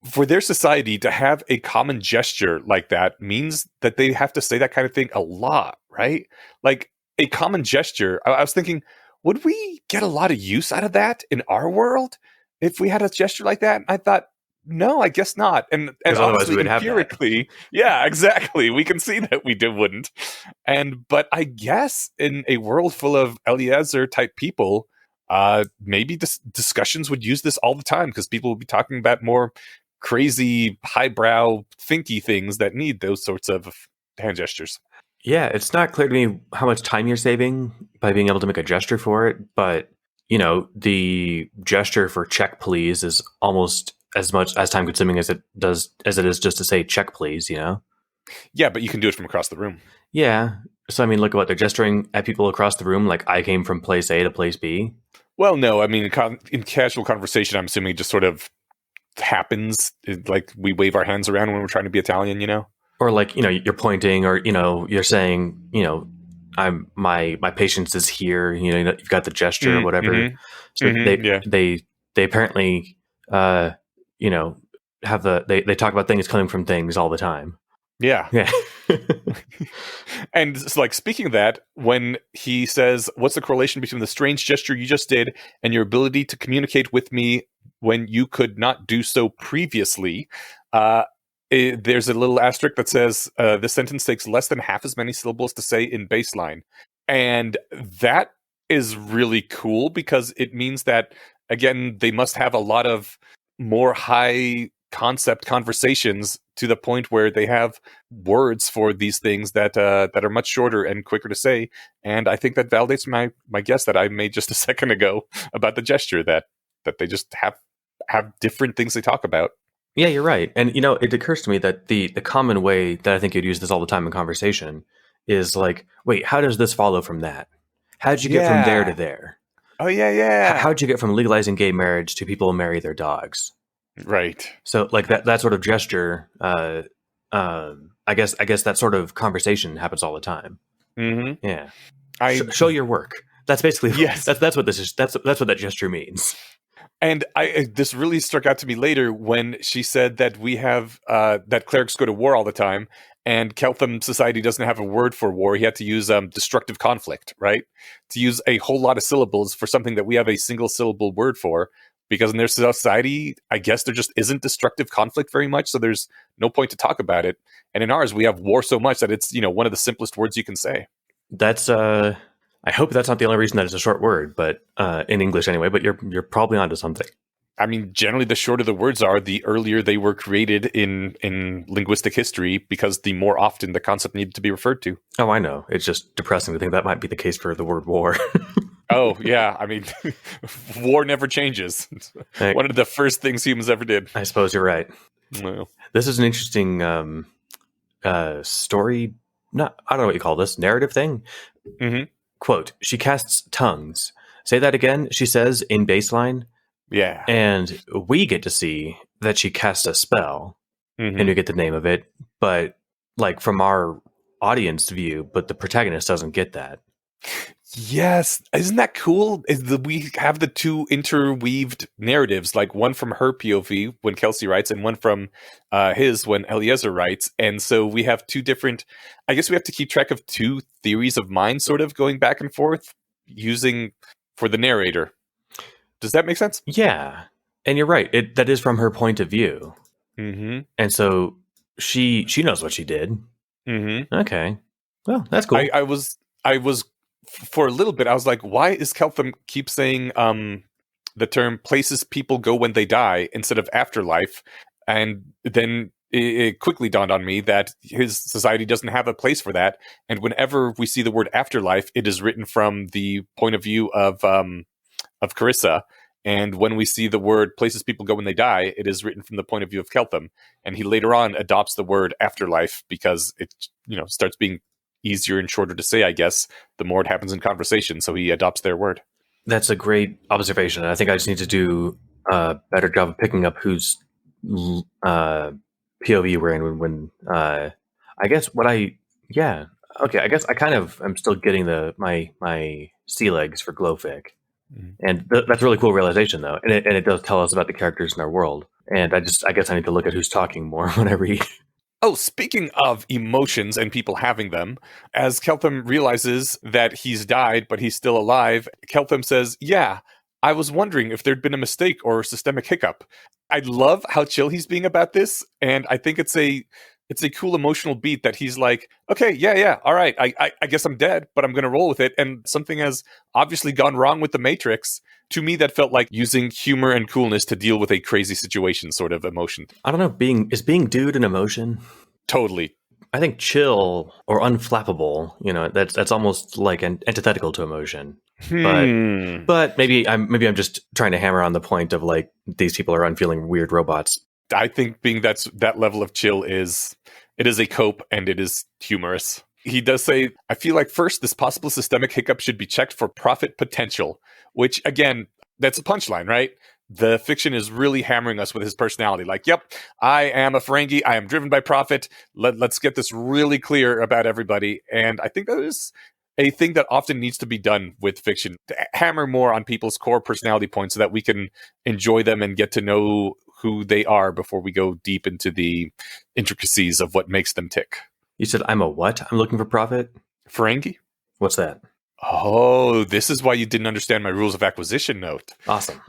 S1: for their society to have a common gesture like that means that they have to say that kind of thing a lot, right? Like a common gesture. I was thinking, would we get a lot of use out of that in our world if we had a gesture like that? And I thought, no, I guess not. And
S2: Because otherwise we
S1: honestly,
S2: would have that.
S1: empirically, yeah, exactly. We can see that we wouldn't. But I guess in a world full of Eliezer type people, maybe discussions would use this all the time because people would be talking about more crazy, highbrow, thinky things that need those sorts of hand gestures.
S2: Yeah, it's not clear to me how much time you're saving by being able to make a gesture for it, but the gesture for check please is almost as much as time consuming as it is just to say check please,
S1: Yeah, but you can do it from across the room.
S2: Yeah. So I mean, look at what they're gesturing at people across the room, like I came from place A to place B.
S1: Well, no, I mean, in casual conversation, I'm assuming it just sort of happens. Like we wave our hands around when we're trying to be Italian.
S2: Or like, you're pointing, or you're saying, I'm my patience is here. You've got the gesture or whatever.
S1: Mm-hmm.
S2: So
S1: Mm-hmm,
S2: they apparently have they talk about things coming from things all the time.
S1: Yeah.
S2: Yeah.
S1: And so, like, speaking of that, when he says, what's the correlation between the strange gesture you just did and your ability to communicate with me when you could not do so previously? There's a little asterisk that says this sentence takes less than half as many syllables to say in baseline. And that is really cool because it means that, again, they must have a lot of more high concept conversations to the point where they have words for these things that are much shorter and quicker to say. And I think that validates my guess that I made just a second ago about the gesture, that they just have different things they talk about.
S2: Yeah, you're right. And it occurs to me that the common way that I think you'd use this all the time in conversation is like, wait, how does this follow from that? How'd you get from there to there?
S1: Oh yeah.
S2: How'd you get from legalizing gay marriage to people marry their dogs?
S1: Right.
S2: So like that sort of gesture, I guess that sort of conversation happens all the time.
S1: Mm-hmm.
S2: Yeah. Show your work. That's basically
S1: yes.
S2: That's what this is. That's what that gesture means.
S1: And this really struck out to me later when she said that we have that clerics go to war all the time, and Keltham society doesn't have a word for war. He had to use destructive conflict, right? To use a whole lot of syllables for something that we have a single syllable word for. Because in their society, I guess there just isn't destructive conflict very much, so there's no point to talk about it. And in ours, we have war so much that it's one of the simplest words you can say.
S2: That's I hope that's not the only reason that it's a short word, but in English anyway. But you're probably onto something.
S1: I mean, generally, the shorter the words are, the earlier they were created in linguistic history, because the more often the concept needed to be referred to.
S2: Oh, I know. It's just depressing to think that might be the case for the word war.
S1: Oh, yeah. I mean, war never changes. One of the first things humans ever did.
S2: I suppose you're right.
S1: Well,
S2: this is an interesting story. I don't know what you call this. Narrative thing.
S1: Mm-hmm.
S2: Quote, she casts tongues. Say that again, she says in baseline.
S1: Yeah.
S2: And we get to see that she casts a spell.
S1: Mm-hmm.
S2: And you get the name of it. But like from our audience view, but the protagonist doesn't get that.
S1: Yes. Isn't that cool? We have the two interweaved narratives, like one from her POV when Kelsey writes and one from his when Eliezer writes. And so we have two different, I guess we have to keep track of two theories of mind sort of going back and forth using for the narrator. Does that make sense?
S2: Yeah. And you're right. That is from her point of view.
S1: Mm-hmm.
S2: And so she knows what she did.
S1: Mm-hmm.
S2: Okay. Well, that's cool.
S1: I was for a little bit, I was like, why is Keltham keep saying the term places people go when they die instead of afterlife? And then it quickly dawned on me that his society doesn't have a place for that. And whenever we see the word afterlife, it is written from the point of view of Carissa. And when we see the word places people go when they die, it is written from the point of view of Keltham. And he later on adopts the word afterlife because it starts being easier and shorter to say, I guess, the more it happens in conversation. So he adopts their word.
S2: That's a great observation. I think I just need to do a better job of picking up whose POV we're in when I guess I guess I kind of am still getting my sea legs for Glowfic. Mm-hmm. And that's a really cool realization though. And it does tell us about the characters in our world. And I guess I need to look at who's talking more when I read.
S1: Oh, speaking of emotions and people having them, as Keltham realizes that he's died, but he's still alive, Keltham says, yeah, I was wondering if there'd been a mistake or a systemic hiccup. I love how chill he's being about this, and I think it's a cool emotional beat that he's like, okay, yeah, all right, I guess I'm dead, but I'm going to roll with it. And something has obviously gone wrong with the Matrix. To me, that felt like using humor and coolness to deal with a crazy situation sort of emotion.
S2: I don't know, is being dude an emotion?
S1: Totally.
S2: I think chill or unflappable, that's almost like an antithetical to emotion. But maybe I'm just trying to hammer on the point of like these people are unfeeling weird robots.
S1: I think being that level of chill is a cope, and it is humorous. He does say, I feel like first, this possible systemic hiccup should be checked for profit potential, which again, that's a punchline, right? The fiction is really hammering us with his personality. Like, yep, I am a Ferengi. I am driven by profit. Let's get this really clear about everybody. And I think that is a thing that often needs to be done with fiction, to hammer more on people's core personality points so that we can enjoy them and get to know who they are before we go deep into the intricacies of what makes them tick.
S2: You said I'm a what? I'm looking for profit?
S1: Ferengi?
S2: What's that?
S1: Oh, this is why you didn't understand my rules of acquisition note.
S2: Awesome.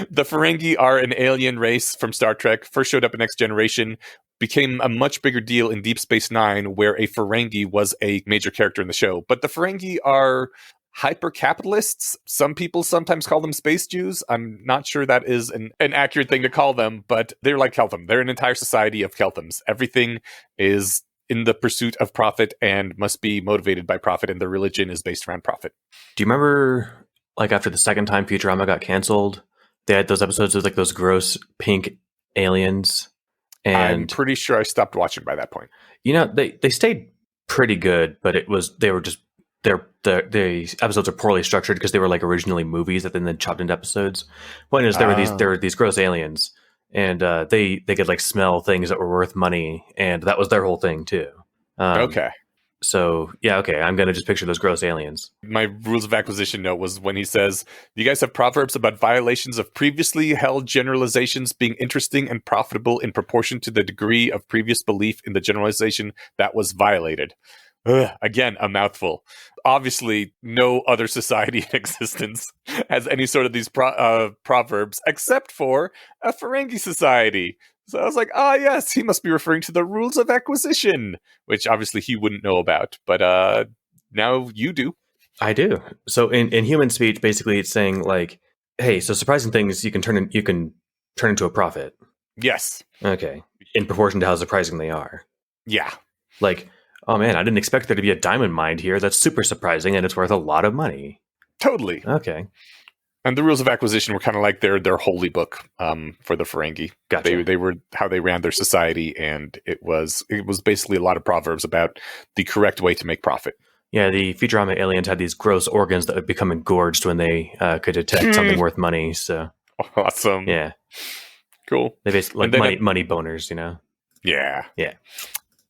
S1: The Ferengi are an alien race from Star Trek, first showed up in Next Generation, became a much bigger deal in Deep Space Nine, where a Ferengi was a major character in the show. But the Ferengi are hyper-capitalists. Some people sometimes call them space Jews. I'm not sure that is an accurate thing to call them, but they're like Keltham. They're an entire society of Kelthams. Everything is in the pursuit of profit and must be motivated by profit, and their religion is based around profit.
S2: Do you remember, like, after the second time Futurama got canceled, they had those episodes with, like, those gross pink aliens? And
S1: I'm pretty sure I stopped watching by that point.
S2: They stayed pretty good, but the episodes are poorly structured because they were like originally movies that then chopped into episodes. Point is, there were these gross aliens, and they could like smell things that were worth money, and that was their whole thing too.
S1: Okay.
S2: So yeah, okay, I'm gonna just picture those gross aliens.
S1: My rules of acquisition note was when he says, "You guys have proverbs about violations of previously held generalizations being interesting and profitable in proportion to the degree of previous belief in the generalization that was violated." Again, a mouthful. Obviously, no other society in existence has any sort of these proverbs except for a Ferengi society. So I was like, yes, he must be referring to the rules of acquisition, which obviously he wouldn't know about. But now you do.
S2: I do. So in human speech, basically it's saying like, hey, so surprising things you can turn into a profit.
S1: Yes.
S2: Okay. In proportion to how surprising they are.
S1: Yeah.
S2: Like, oh man, I didn't expect there to be a diamond mine here. That's super surprising, and it's worth a lot of money.
S1: Totally.
S2: Okay.
S1: And the rules of acquisition were kind of like their holy book for the Ferengi.
S2: Gotcha.
S1: They were how they ran their society, and it was basically a lot of proverbs about the correct way to make profit.
S2: Yeah, the Futurama aliens had these gross organs that would become engorged when they could detect something worth money. So
S1: awesome.
S2: Yeah.
S1: Cool.
S2: They basically like money boners,
S1: Yeah.
S2: Yeah.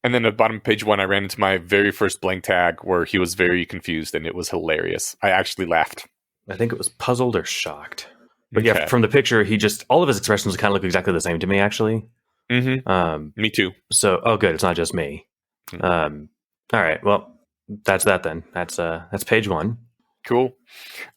S1: And then at bottom of page 1, I ran into my very first blank tag where he was very confused, and it was hilarious. I actually laughed.
S2: I think it was puzzled or shocked. But yeah, from the picture, all of his expressions kind of look exactly the same to me, actually.
S1: Mm-hmm. Me too.
S2: So, good. It's not just me. All right. Well, that's that then. That's page 1.
S1: Cool.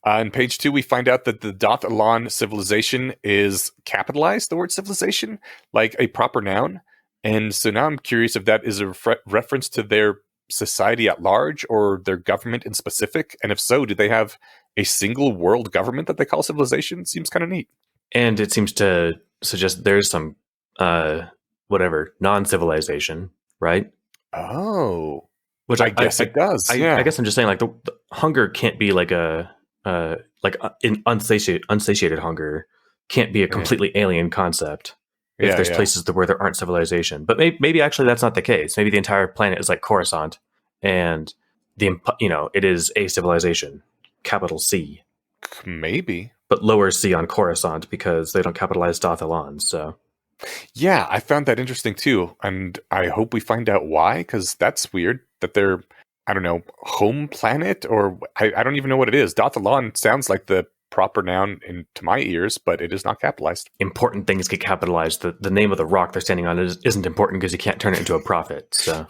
S1: On page 2, we find out that the Dath Ilan civilization is capitalized, the word civilization, like a proper noun. And so now I'm curious if that is a reference to their society at large or their government in specific. And if so, do they have a single world government that they call civilization? Seems kind of neat.
S2: And it seems to suggest there's some, non-civilization, right?
S1: Oh.
S2: Which
S1: I guess it does.
S2: I guess I'm just saying, like, the hunger can't be like an unsatiated hunger can't be a completely alien concept. If there's places where there aren't civilization. But maybe actually that's not the case. Maybe the entire planet is like Coruscant, and it is a civilization, capital C.
S1: Maybe.
S2: But lower C on Coruscant because they don't capitalize Dath Ilan, so.
S1: Yeah, I found that interesting too. And I hope we find out why, because that's weird that they're, I don't know, home planet, or I don't even know what it is. Dath Ilan sounds like the proper noun to my ears, but it is not capitalized.
S2: Important things get capitalized. The name of the rock they're standing on isn't important because you can't turn it into a profit. So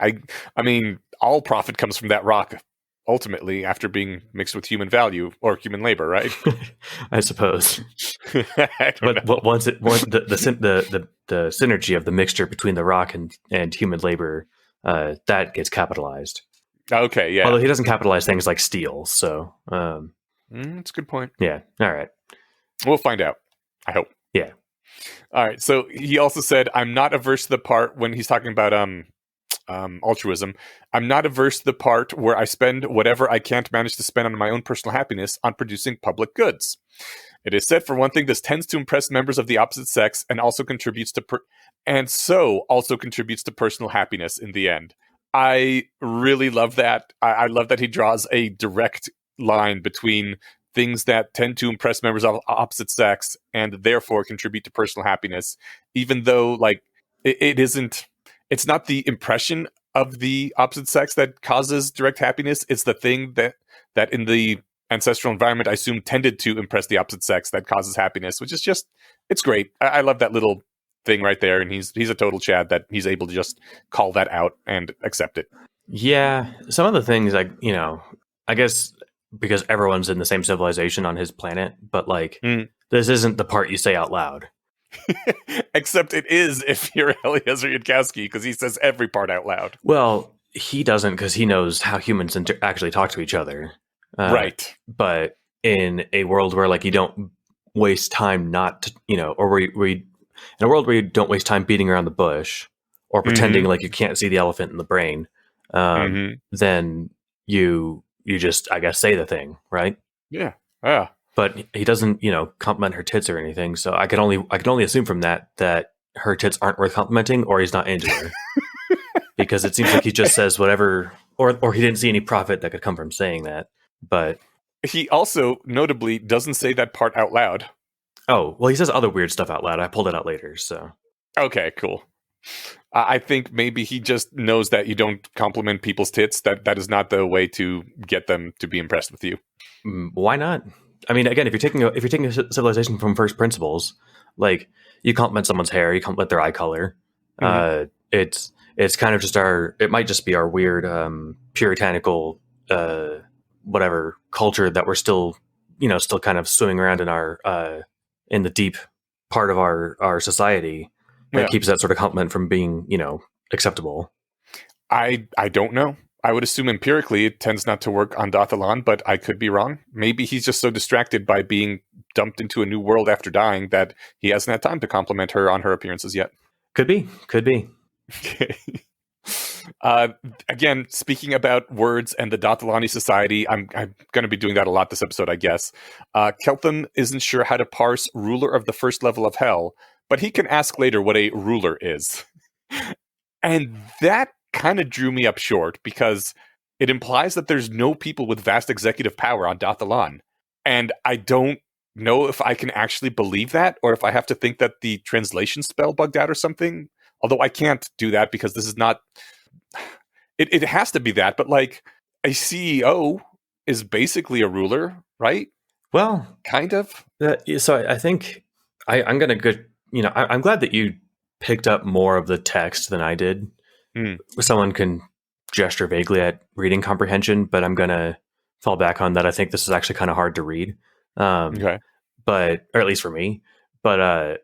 S1: I mean, all profit comes from that rock, ultimately, after being mixed with human value or human labor, right?
S2: I suppose.
S1: But
S2: once the synergy of the mixture between the rock and human labor, that gets capitalized.
S1: Okay, yeah.
S2: Although he doesn't capitalize things like steel, so
S1: that's a good point.
S2: Yeah. All right.
S1: We'll find out. I hope.
S2: Yeah.
S1: All right. So he also said, "I'm not averse to the part when he's talking about altruism. I'm not averse to the part where I spend whatever I can't manage to spend on my own personal happiness on producing public goods. It is said, for one thing, this tends to impress members of the opposite sex and also contributes to personal happiness in the end." I really love that. I love that he draws a direct line between things that tend to impress members of opposite sex and therefore contribute to personal happiness, even though like it's not the impression of the opposite sex that causes direct happiness. It's the thing that in the ancestral environment, I assume, tended to impress the opposite sex that causes happiness, which is just, it's great. I love that little thing right there, and he's a total Chad that he's able to just call that out and accept it.
S2: Yeah, some of the things like I guess because everyone's in the same civilization on his planet, but like this isn't the part you say out loud.
S1: Except it is if you're Eliezer Yudkowsky, because he says every part out loud.
S2: Well, he doesn't because he knows how humans actually talk to each other,
S1: right?
S2: But in a world where like you don't waste time not to, or where in a world where you don't waste time beating around the bush or pretending like you can't see the elephant in the brain, then you just, I guess, say the thing, right?
S1: Yeah.
S2: But he doesn't, compliment her tits or anything. So I can only assume from that her tits aren't worth complimenting, or he's not into her, because it seems like he just says whatever, or he didn't see any profit that could come from saying that. But
S1: he also notably doesn't say that part out loud.
S2: Oh, well, he says other weird stuff out loud. I pulled it out later, so.
S1: Okay, cool. I think maybe he just knows that you don't compliment people's tits. That is not the way to get them to be impressed with you.
S2: Why not? I mean, again, if you're taking a civilization from first principles, like you compliment someone's hair, you compliment their eye color. It's kind of just it might just be our weird puritanical whatever culture that we're still kind of swimming around in our in the deep part of our society that keeps that sort of compliment from being, acceptable.
S1: I don't know. I would assume empirically it tends not to work on Dathalan, but I could be wrong. Maybe he's just so distracted by being dumped into a new world after dying that he hasn't had time to compliment her on her appearances yet.
S2: Could be.
S1: Okay. Again, speaking about words and the Dathalani society, I'm going to be doing that a lot this episode, I guess. Keltham isn't sure how to parse ruler of the first level of hell, but he can ask later what a ruler is. And that kind of drew me up short, because it implies that there's no people with vast executive power on Dathalan. And I don't know if I can actually believe that, or if I have to think that the translation spell bugged out or something. Although I can't do that because this is not... It has to be that, but like a CEO is basically a ruler, right?
S2: Well,
S1: kind of.
S2: So I think I'm going to I'm glad that you picked up more of the text than I did. Someone can gesture vaguely at reading comprehension, but I'm going to fall back on that. I think this is actually kind of hard to read.
S1: Okay.
S2: But, or at least for me, but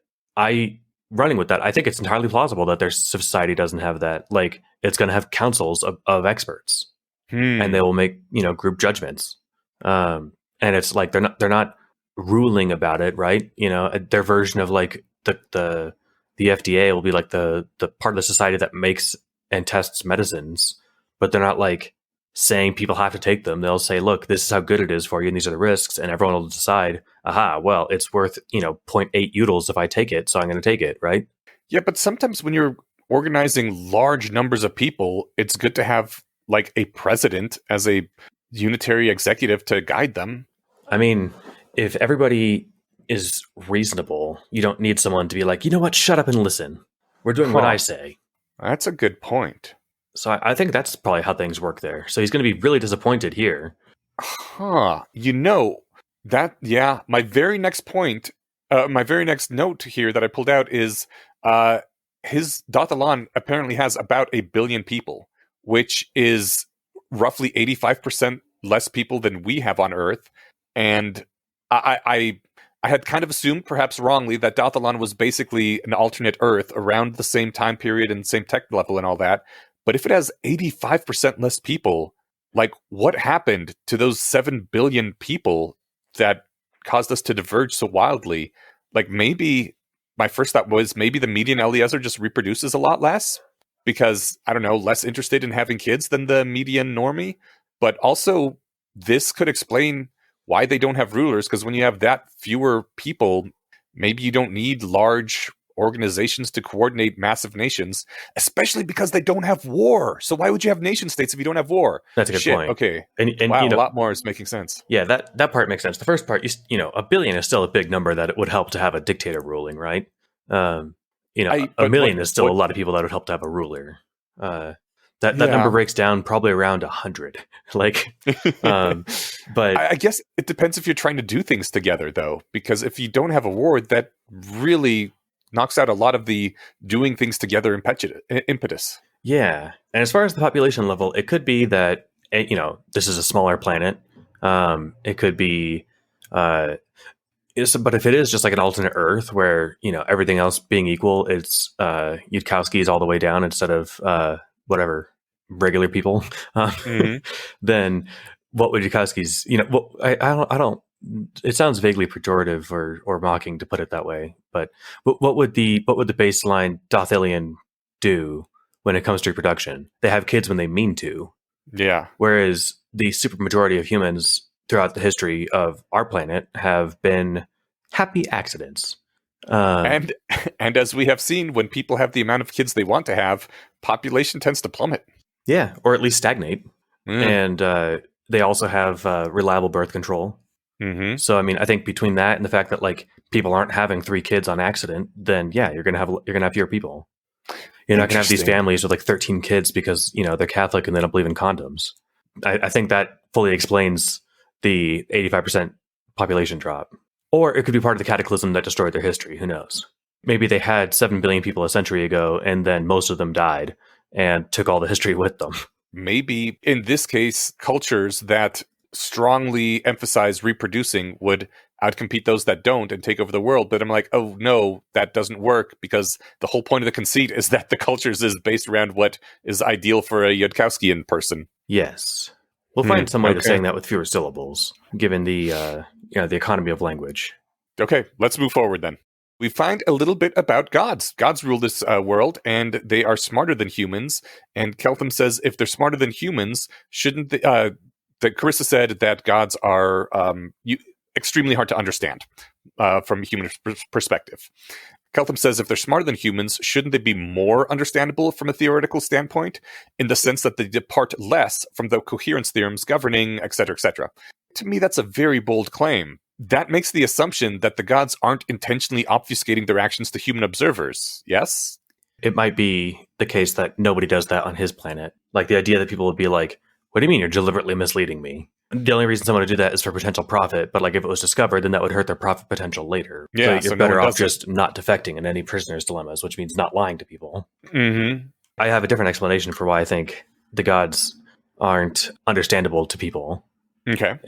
S2: running with that, I think it's entirely plausible that their society doesn't have that. Like, it's going to have councils of experts, and they will make group judgments. And it's like they're not ruling about it, right? Their version of like the FDA will be like the part of the society that makes and tests medicines, but they're not like saying people have to take them. They'll say, look, this is how good it is for you, and these are the risks, and everyone will decide, well, it's worth 0.8 utils if I take it, so I'm going to take it, right?
S1: Yeah, but sometimes when you're organizing large numbers of people, it's good to have like a president as a unitary executive to guide them.
S2: I mean, if everybody is reasonable, you don't need someone to be like, you know what, shut up and listen. We're doing what I say.
S1: That's a good point.
S2: So I think that's probably how things work there. So he's going to be really disappointed here.
S1: My very next point, my very next note here that I pulled out is his Dathalan apparently has about 1 billion people, which is roughly 85% less people than we have on Earth. And I had kind of assumed, perhaps wrongly, that Dathalan was basically an alternate Earth around the same time period and same tech level and all that. But if it has 85% less people, like, what happened to those 7 billion people that caused us to diverge so wildly? Like, maybe my first thought was maybe the median Eliezer just reproduces a lot less because, I don't know, less interested in having kids than the median normie. But also, this could explain why they don't have rulers, because when you have that fewer people, maybe you don't need large organizations to coordinate massive nations, especially because they don't have war. So why would you have nation states if you don't have war?
S2: That's a good point.
S1: Okay.
S2: And
S1: wow,
S2: you know,
S1: a lot more is making sense.
S2: Yeah, that part makes sense. The first part, 1 billion is still a big number that it would help to have a dictator ruling, right? A million is still a lot of people that would help to have a ruler. That number breaks down probably around 100. Like, but
S1: I guess it depends if you're trying to do things together, though, because if you don't have a war, that really knocks out a lot of the doing things together impetus.
S2: Yeah, and as far as the population level, it could be that this is a smaller planet. It could be, but if it is just like an alternate Earth where everything else being equal, it's Yudkowsky's all the way down instead of whatever regular people. Then what would Yudkowsky's? I don't. It sounds vaguely pejorative or mocking to put it that way. But what would the baseline Dothalian do when it comes to reproduction? They have kids when they mean to.
S1: Yeah.
S2: Whereas the supermajority of humans throughout the history of our planet have been happy accidents.
S1: And as we have seen, when people have the amount of kids they want to have, population tends to plummet.
S2: Yeah, or at least stagnate. And they also have reliable birth control.
S1: Mm-hmm.
S2: So, I mean, I think between that and the fact that like people aren't having 3 kids on accident, then yeah, you're gonna have fewer people. You're not gonna have these families with like 13 kids because they're Catholic and they don't believe in condoms. I think that fully explains the 85% population drop. Or it could be part of the cataclysm that destroyed their history. Who knows? Maybe they had 7 billion people a century ago, and then most of them died and took all the history with them.
S1: Maybe in this case, cultures that strongly emphasize reproducing would outcompete those that don't and take over the world. But I'm like, oh no, that doesn't work, because the whole point of the conceit is that the cultures is based around what is ideal for a Yudkowskian person.
S2: Yes. We'll find some way to saying that with fewer syllables, given the the economy of language.
S1: Okay, let's move forward then. We find a little bit about gods. Gods rule this world, and they are smarter than humans. And Keltham says if they're smarter than humans, shouldn't they, that Carissa said that gods are extremely hard to understand from a human perspective. Keltham says if they're smarter than humans, shouldn't they be more understandable from a theoretical standpoint, in the sense that they depart less from the coherence theorems governing, etc., etc.? To me, that's a very bold claim. That makes the assumption that the gods aren't intentionally obfuscating their actions to human observers, yes?
S2: It might be the case that nobody does that on his planet. Like the idea that people would be like, what do you mean you're deliberately misleading me? The only reason someone would do that is for potential profit, but like if it was discovered, then that would hurt their profit potential later.
S1: Yeah,
S2: so you're better off just not defecting in any prisoner's dilemmas, which means not lying to people.
S1: Mm-hmm.
S2: I have a different explanation for why I think the gods aren't understandable to people.
S1: Okay.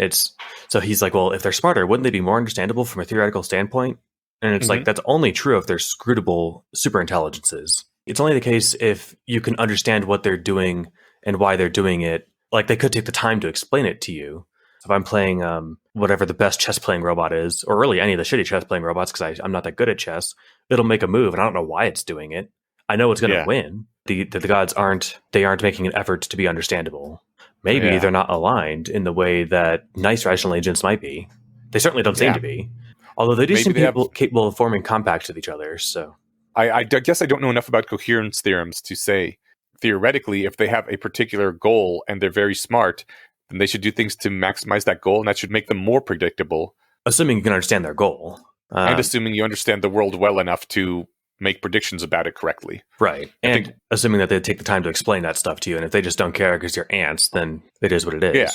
S2: So he's like, well, if they're smarter, wouldn't they be more understandable from a theoretical standpoint? And it's like, that's only true if they're scrutable superintelligences. It's only the case if you can understand what they're doing and why they're doing it. Like they could take the time to explain it to you. If I'm playing whatever the best chess playing robot is, or really any of the shitty chess playing robots, because I'm not that good at chess, it'll make a move and I don't know why it's doing it. I know it's going to win. The gods aren't making an effort to be understandable. Maybe they're not aligned in the way that nice rational agents might be. They certainly don't seem to be. Although they do seem capable of forming compacts with each other. So
S1: I guess I don't know enough about coherence theorems to say, theoretically, if they have a particular goal and they're very smart, then they should do things to maximize that goal, and that should make them more predictable.
S2: Assuming you can understand their goal.
S1: And assuming you understand the world well enough to make predictions about it correctly.
S2: Right. And assuming that they take the time to explain that stuff to you. And if they just don't care because you're ants, then it is what it is.
S1: Yeah.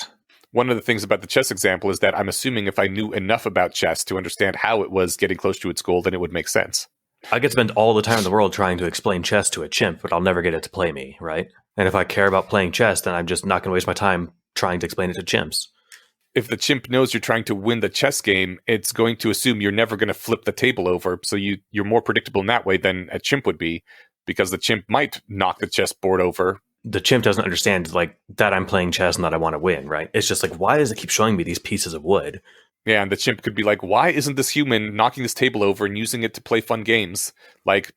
S1: one of the things about the chess example is that I'm assuming if I knew enough about chess to understand how it was getting close to its goal, then it would make sense.
S2: I could spend all the time in the world trying to explain chess to a chimp, but I'll never get it to play me, right? And if I care about playing chess, then I'm just not going to waste my time trying to explain it to chimps.
S1: If the chimp knows you're trying to win the chess game, it's going to assume you're never going to flip the table over. So you're more predictable in that way than a chimp would be, because the chimp might knock the chessboard over.
S2: The chimp doesn't understand like that I'm playing chess and that I want to win, right? It's just like, why does it keep showing me these pieces of wood?
S1: Yeah, and the chimp could be like, why isn't this human knocking this table over and using it to play fun games? Like,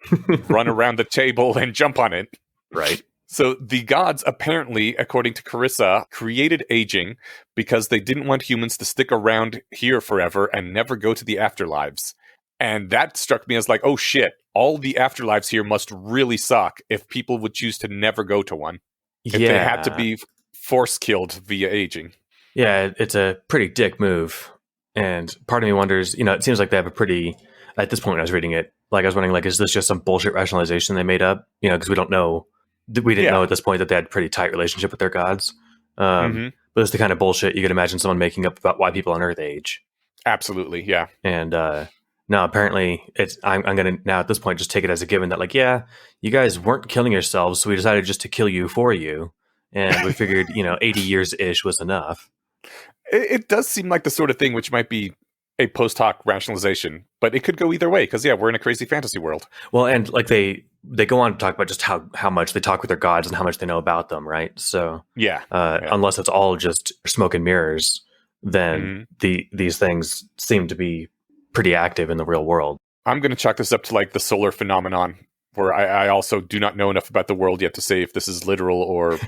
S1: run around the table and jump on it.
S2: Right.
S1: So the gods, apparently, according to Carissa, created aging because they didn't want humans to stick around here forever and never go to the afterlives. And that struck me as like, oh shit, all the afterlives here must really suck if people would choose to never go to one. If they had to be force killed via aging.
S2: Yeah, it's a pretty dick move. And part of me wonders, it seems like they have a pretty, at this point when I was reading it, like I was wondering, like, is this just some bullshit rationalization they made up? Because we don't know. We didn't know at this point that they had a pretty tight relationship with their gods. But it's the kind of bullshit you could imagine someone making up about why people on Earth age.
S1: Absolutely, yeah.
S2: And now apparently I'm going to now at this point just take it as a given that like, yeah, you guys weren't killing yourselves, so we decided just to kill you for you. And we figured, 80 years-ish was enough.
S1: It does seem like the sort of thing which might be a post hoc rationalization, but it could go either way because, we're in a crazy fantasy world.
S2: Well, and like they go on to talk about just how much they talk with their gods and how much they know about them, right? So unless it's all just smoke and mirrors, then these things seem to be pretty active in the real world.
S1: I'm going to chalk this up to like the solar phenomenon, where I also do not know enough about the world yet to say if this is literal or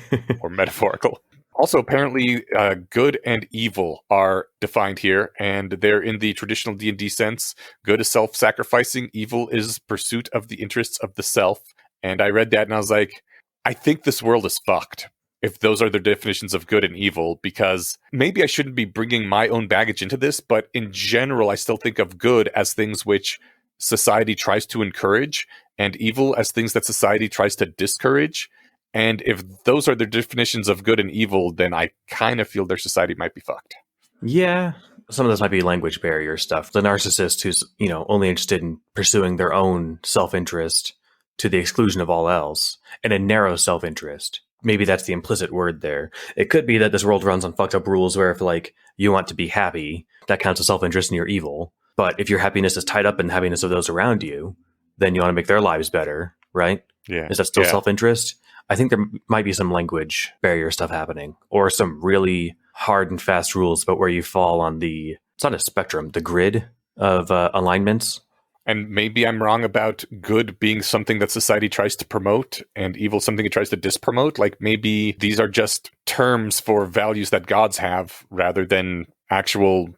S1: metaphorical. Also, apparently, good and evil are defined here, and they're in the traditional D&D sense. Good is self-sacrificing, evil is pursuit of the interests of the self. And I read that and I was like, I think this world is fucked, if those are the definitions of good and evil, because maybe I shouldn't be bringing my own baggage into this, but in general, I still think of good as things which society tries to encourage, and evil as things that society tries to discourage. And if those are the definitions of good and evil, then I kind of feel their society might be fucked.
S2: Yeah. Some of this might be language barrier stuff. The narcissist who's, only interested in pursuing their own self-interest to the exclusion of all else, and a narrow self-interest. Maybe that's the implicit word there. It could be that this world runs on fucked up rules where if like you want to be happy, that counts as self-interest and you're evil. But if your happiness is tied up in the happiness of those around you, then you want to make their lives better, right?
S1: Yeah.
S2: Is that still self-interest? I think there might be some language barrier stuff happening, or some really hard and fast rules about where you fall on it's not a spectrum, the grid of alignments.
S1: And maybe I'm wrong about good being something that society tries to promote and evil something it tries to dispromote. Like maybe these are just terms for values that gods have rather than actual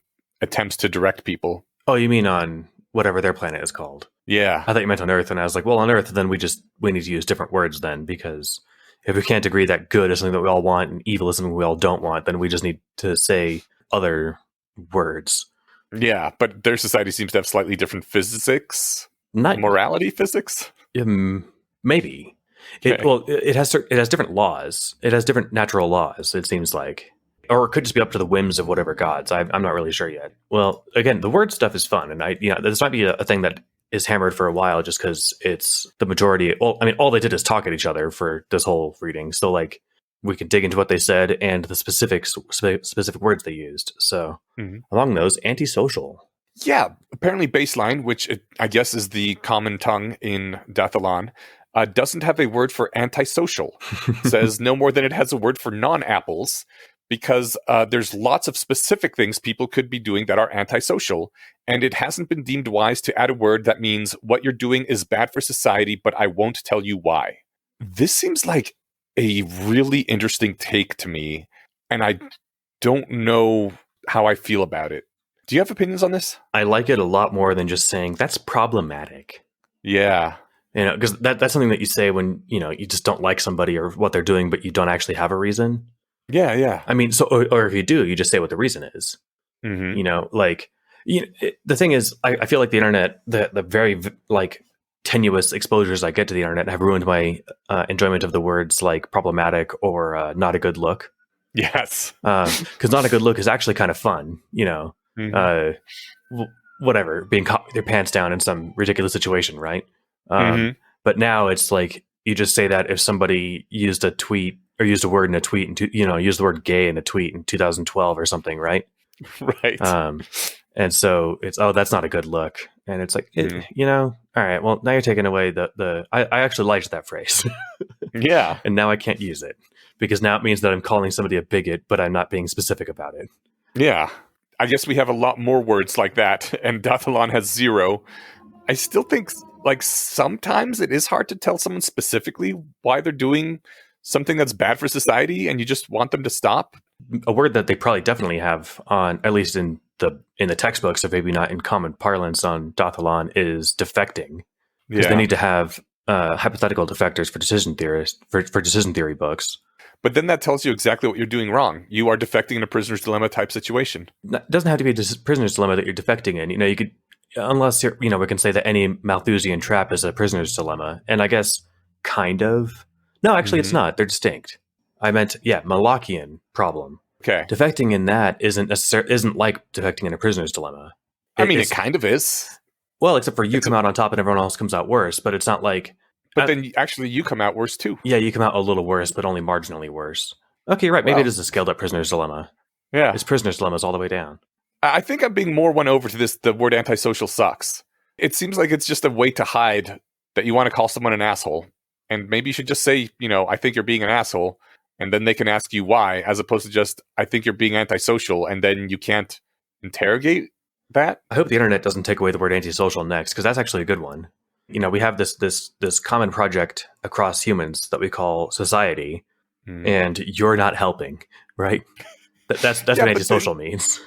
S1: attempts to direct people.
S2: Oh, you mean on whatever their planet is called?
S1: Yeah.
S2: I thought you meant on Earth, and I was like, well, on Earth, then we need to use different words then, because if we can't agree that good is something that we all want and evil is something we all don't want, then we just need to say other words.
S1: Yeah, but their society seems to have slightly different physics, morality physics.
S2: Maybe.
S1: Okay.
S2: It has different laws. It has different natural laws, it seems like. Or it could just be up to the whims of whatever gods. I'm not really sure yet. Well, again, the word stuff is fun, and this might be a thing that is hammered for a while just because it's the majority. Well, I mean, all they did is talk at each other for this whole reading. So, like, we can dig into what they said and the specific words they used. So, among those, antisocial.
S1: Yeah, apparently baseline, which I guess is the common tongue in Dathalan, doesn't have a word for antisocial. Says no more than it has a word for non-apples, because there's lots of specific things people could be doing that are antisocial, and it hasn't been deemed wise to add a word that means what you're doing is bad for society, but I won't tell you why. This seems like a really interesting take to me, and I don't know how I feel about it. Do you have opinions on this?
S2: I like it a lot more than just saying that's problematic.
S1: Yeah.
S2: Because that's something that you say when, you just don't like somebody or what they're doing, but you don't actually have a reason.
S1: Yeah.
S2: I mean, so, or if you do, you just say what the reason is.
S1: Mm-hmm.
S2: The thing is, I feel like the internet, the very like tenuous exposures I get to the internet have ruined my enjoyment of the words like problematic or not a good look.
S1: Yes.
S2: Because not a good look is actually kind of fun,
S1: Mm-hmm.
S2: whatever, being caught with your pants down in some ridiculous situation, right?
S1: Mm-hmm.
S2: But now it's like you just say that if somebody used a tweet or used a word in a tweet, and used the word gay in a tweet in 2012 or something, right?
S1: Right.
S2: And so it's, oh, that's not a good look. And it's like,
S1: Mm.
S2: all right, well, now you're taking away I actually liked that phrase.
S1: Yeah.
S2: And now I can't use it because now it means that I'm calling somebody a bigot, but I'm not being specific about it.
S1: Yeah. I guess we have a lot more words like that, and Dathalon has 0. I still think, like, sometimes it is hard to tell someone specifically why they're doing something that's bad for society, and you just want them to stop.
S2: A word that they probably definitely have on, at least in the textbooks, or maybe not in common parlance on Dathalon, is defecting, because they need to have hypothetical defectors for decision theorists for decision theory books.
S1: But then that tells you exactly what you're doing wrong. You are defecting in a prisoner's dilemma type situation.
S2: It doesn't have to be a prisoner's dilemma that you're defecting in. You could, unless we can say that any Malthusian trap is a prisoner's dilemma, and I guess kind of. No, actually, it's not. They're distinct. I meant, Malachian problem.
S1: Okay.
S2: Defecting in that isn't like defecting in a prisoner's dilemma.
S1: It kind of is.
S2: Well, except for you come out on top and everyone else comes out worse, but it's not like...
S1: But then actually you come out worse too.
S2: Yeah, you come out a little worse, but only marginally worse. Okay, right. Maybe it is a scaled up prisoner's dilemma.
S1: Yeah.
S2: It's prisoner's dilemmas all the way down.
S1: I think I'm being more won over to this. The word antisocial sucks. It seems like it's just a way to hide that you want to call someone an asshole. And maybe you should just say, I think you're being an asshole. And then they can ask you why, as opposed to just, I think you're being antisocial. And then you can't interrogate that.
S2: I hope the internet doesn't take away the word antisocial next, because that's actually a good one. We have this common project across humans that we call society, and you're not helping, right? That's what antisocial means.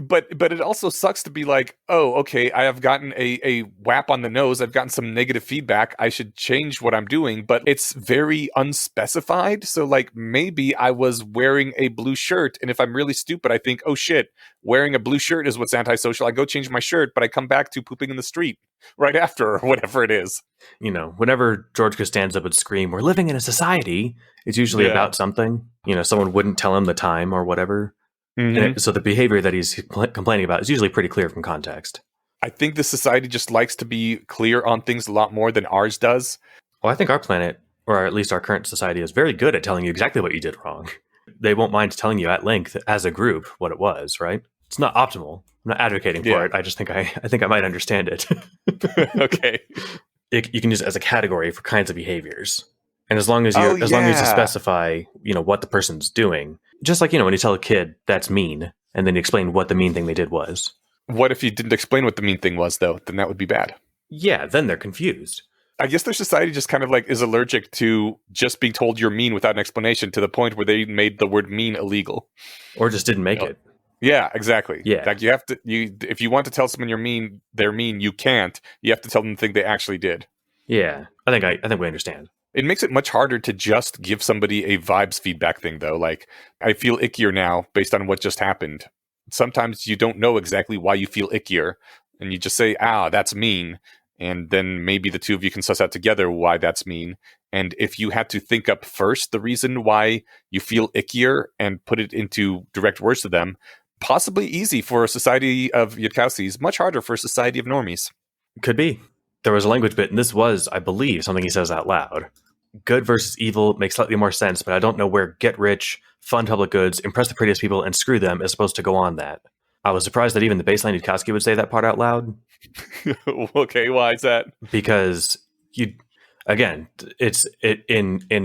S1: But it also sucks to be like, oh, okay, I have gotten a whap on the nose. I've gotten some negative feedback. I should change what I'm doing, but it's very unspecified. So like maybe I was wearing a blue shirt, and if I'm really stupid, I think, oh shit, wearing a blue shirt is what's antisocial. I go change my shirt, but I come back to pooping in the street right after, or whatever it is.
S2: Whenever George Costanza would scream, "We're living in a society," it's usually about something. Someone wouldn't tell him the time or whatever. Mm-hmm. So the behavior that he's complaining about is usually pretty clear from context.
S1: I think the society just likes to be clear on things a lot more than ours does.
S2: Well, I think our planet, or at least our current society, is very good at telling you exactly what you did wrong. They won't mind telling you at length as a group what it was, right? It's not optimal. I'm not advocating for it. I just think I might understand it.
S1: Okay.
S2: You can use it as a category for kinds of behaviors. And as long as you specify, what the person's doing, just like, when you tell a kid that's mean, and then you explain what the mean thing they did was.
S1: What if you didn't explain what the mean thing was, though? Then that would be bad.
S2: Yeah, then they're confused.
S1: I guess their society just kind of like is allergic to just being told you're mean without an explanation, to the point where they made the word mean illegal.
S2: Or just didn't make it.
S1: Yeah, exactly.
S2: Yeah.
S1: Like if you want to tell someone they're mean, you can't. You have to tell them the thing they actually did.
S2: Yeah, I think we understand.
S1: It makes it much harder to just give somebody a vibes feedback thing, though. Like, I feel ickier now based on what just happened. Sometimes you don't know exactly why you feel ickier, and you just say, that's mean. And then maybe the two of you can suss out together why that's mean. And if you had to think up first the reason why you feel ickier and put it into direct words to them, possibly easy for a society of Yudkowskis, much harder for a society of normies.
S2: Could be. There was a language bit, and this was, I believe, something he says out loud. Good versus evil makes slightly more sense, but I don't know where get rich, fund public goods, impress the prettiest people, and screw them is supposed to go on that. I was surprised that even the baseline Yudkowsky would say that part out loud.
S1: Okay, why is that?
S2: Because in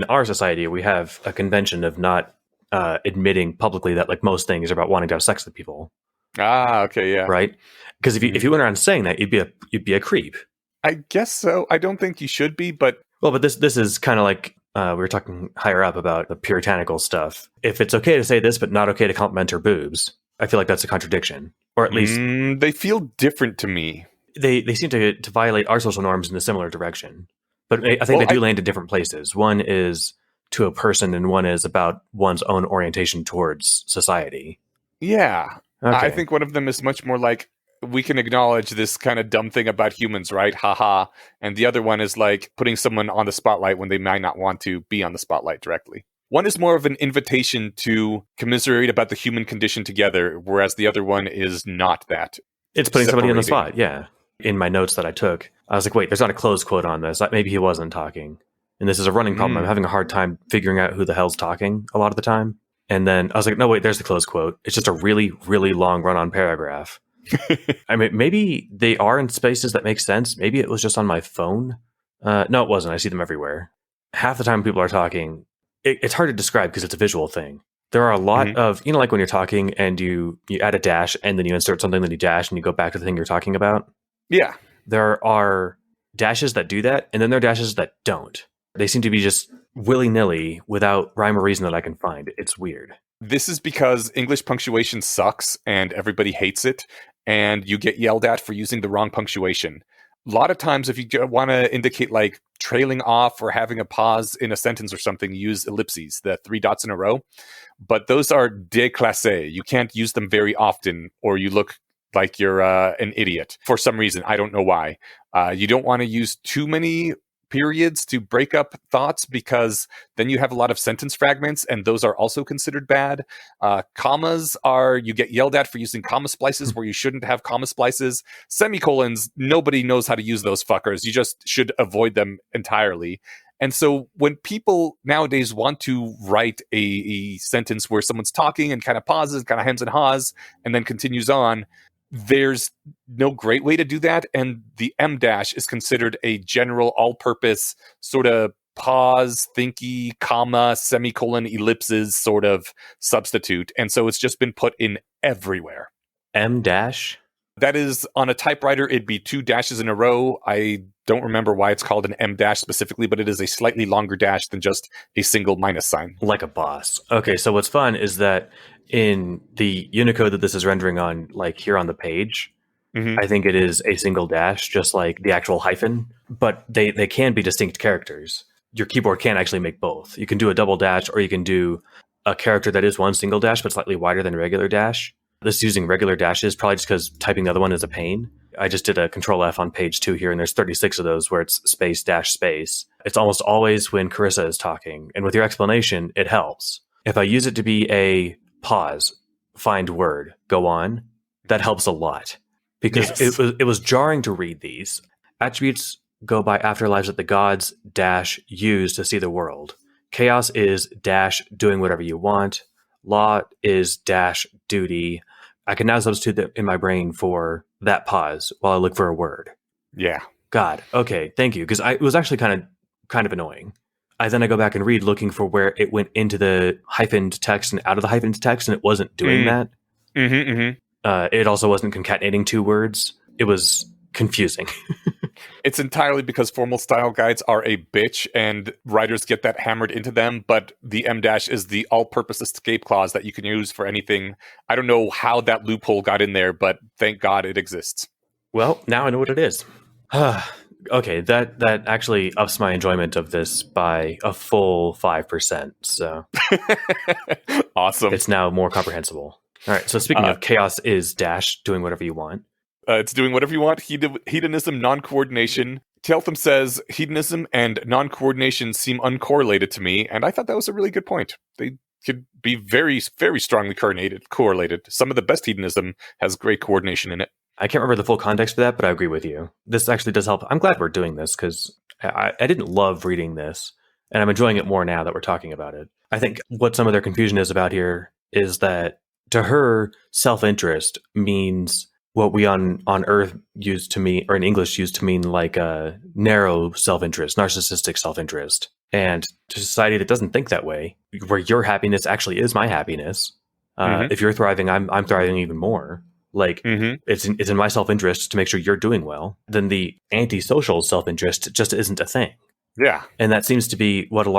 S2: our society, we have a convention of not admitting publicly that, like, most things are about wanting to have sex with people.
S1: Okay, yeah.
S2: Right? Because if you went around saying that, you'd be a creep.
S1: I guess so. I don't think you should be, but...
S2: Well, but this is kind of like we were talking higher up about the puritanical stuff. If it's okay to say this, but not okay to compliment her boobs, I feel like that's a contradiction. Or at least...
S1: they feel different to me.
S2: They seem to violate our social norms in a similar direction. But I think they do land in different places. One is to a person, and one is about one's own orientation towards society.
S1: Yeah.
S2: Okay.
S1: I think one of them is much more like, we can acknowledge this kind of dumb thing about humans, right? Haha. And the other one is like putting someone on the spotlight when they might not want to be on the spotlight directly. One is more of an invitation to commiserate about the human condition together, whereas the other one is not that.
S2: It's putting somebody on the
S1: Separating.
S2: spot, yeah. In my notes that I took, I was like, wait, there's not a close quote on this. Maybe he wasn't talking. And this is a running problem. I'm having a hard time figuring out who the hell's talking a lot of the time. And then I was like, no, wait, there's the close quote. It's just a really, really long run-on paragraph. I mean, maybe they are in spaces that make sense. Maybe it was just on my phone. No, it wasn't. I see them everywhere. Half the time people are talking, it's hard to describe because it's a visual thing. There are a lot of, like when you're talking and you add a dash and then you insert something, then you dash and you go back to the thing you're talking about.
S1: Yeah.
S2: There are dashes that do that, and then there are dashes that don't. They seem to be just willy-nilly without rhyme or reason that I can find. It's weird.
S1: This is because English punctuation sucks and everybody hates it, and you get yelled at for using the wrong punctuation. A lot of times, if you want to indicate like trailing off or having a pause in a sentence or something, you use ellipses, the 3 dots in a row. But those are déclassés. You can't use them very often, or you look like you're an idiot for some reason. I don't know why. You don't want to use too many periods to break up thoughts, because then you have a lot of sentence fragments, and those are also considered bad. Commas you get yelled at for using comma splices where you shouldn't have comma splices. Semicolons, nobody knows how to use those fuckers. You just should avoid them entirely. And so when people nowadays want to write a sentence where someone's talking and kind of pauses, kind of hems and haws, and then continues on, there's no great way to do that. And the M dash is considered a general all-purpose sort of pause, thinky, comma, semicolon, ellipses sort of substitute. And so it's just been put in everywhere.
S2: M dash?
S1: That is, on a typewriter, it'd be 2 dashes in a row. I don't remember why it's called an M dash specifically, but it is a slightly longer dash than just a single minus sign.
S2: Like a boss. Okay, so what's fun is that in the Unicode that this is rendering on, like here on the page, I think it is a single dash, just like the actual hyphen, but they can be distinct characters. Your keyboard can actually make both. You can do a double dash, or you can do a character that is one single dash, but slightly wider than regular dash. This is using regular dashes, probably just because typing the other one is a pain. I just did a Control F on page 2 here, and there's 36 of those where it's space dash space. It's almost always when Carissa is talking, and with your explanation, it helps. If I use it to be a pause, find word, go on, that helps a lot. Because it was jarring to read these. Attributes go by afterlives that the gods dash use to see the world. Chaos is dash doing whatever you want. Law is dash duty. I can now substitute that in my brain for that pause while I look for a word.
S1: Yeah.
S2: God. Okay. Thank you. Because it was actually kind of annoying. I go back and read looking for where it went into the hyphened text and out of the hyphened text, and it wasn't doing that. It also wasn't concatenating 2 words. It was confusing.
S1: It's entirely because formal style guides are a bitch, and writers get that hammered into them, but the M dash is the all-purpose escape clause that you can use for anything. I don't know how that loophole got in there, but thank God it exists.
S2: Well, now I know what it is. Okay, that actually ups my enjoyment of this by a full 5%, so
S1: Awesome.
S2: It's now more comprehensible. All right, so speaking of chaos is dash doing whatever you want.
S1: It's doing whatever you want. Hedonism, non-coordination. Teltham says, hedonism and non-coordination seem uncorrelated to me, and I thought that was a really good point. They could be very, very strongly correlated. Some of the best hedonism has great coordination in it.
S2: I can't remember the full context for that, but I agree with you. This actually does help. I'm glad we're doing this, because I didn't love reading this, and I'm enjoying it more now that we're talking about it. I think what some of their confusion is about here is that, to her, self-interest means what we on Earth use to mean, or in English use to mean, like a narrow self-interest, narcissistic self-interest. And to society that doesn't think that way, where your happiness actually is my happiness, if you're thriving, I'm thriving even more. Like, it's in my self-interest to make sure you're doing well. Then the antisocial self-interest just isn't a thing.
S1: Yeah.
S2: And that seems to be what a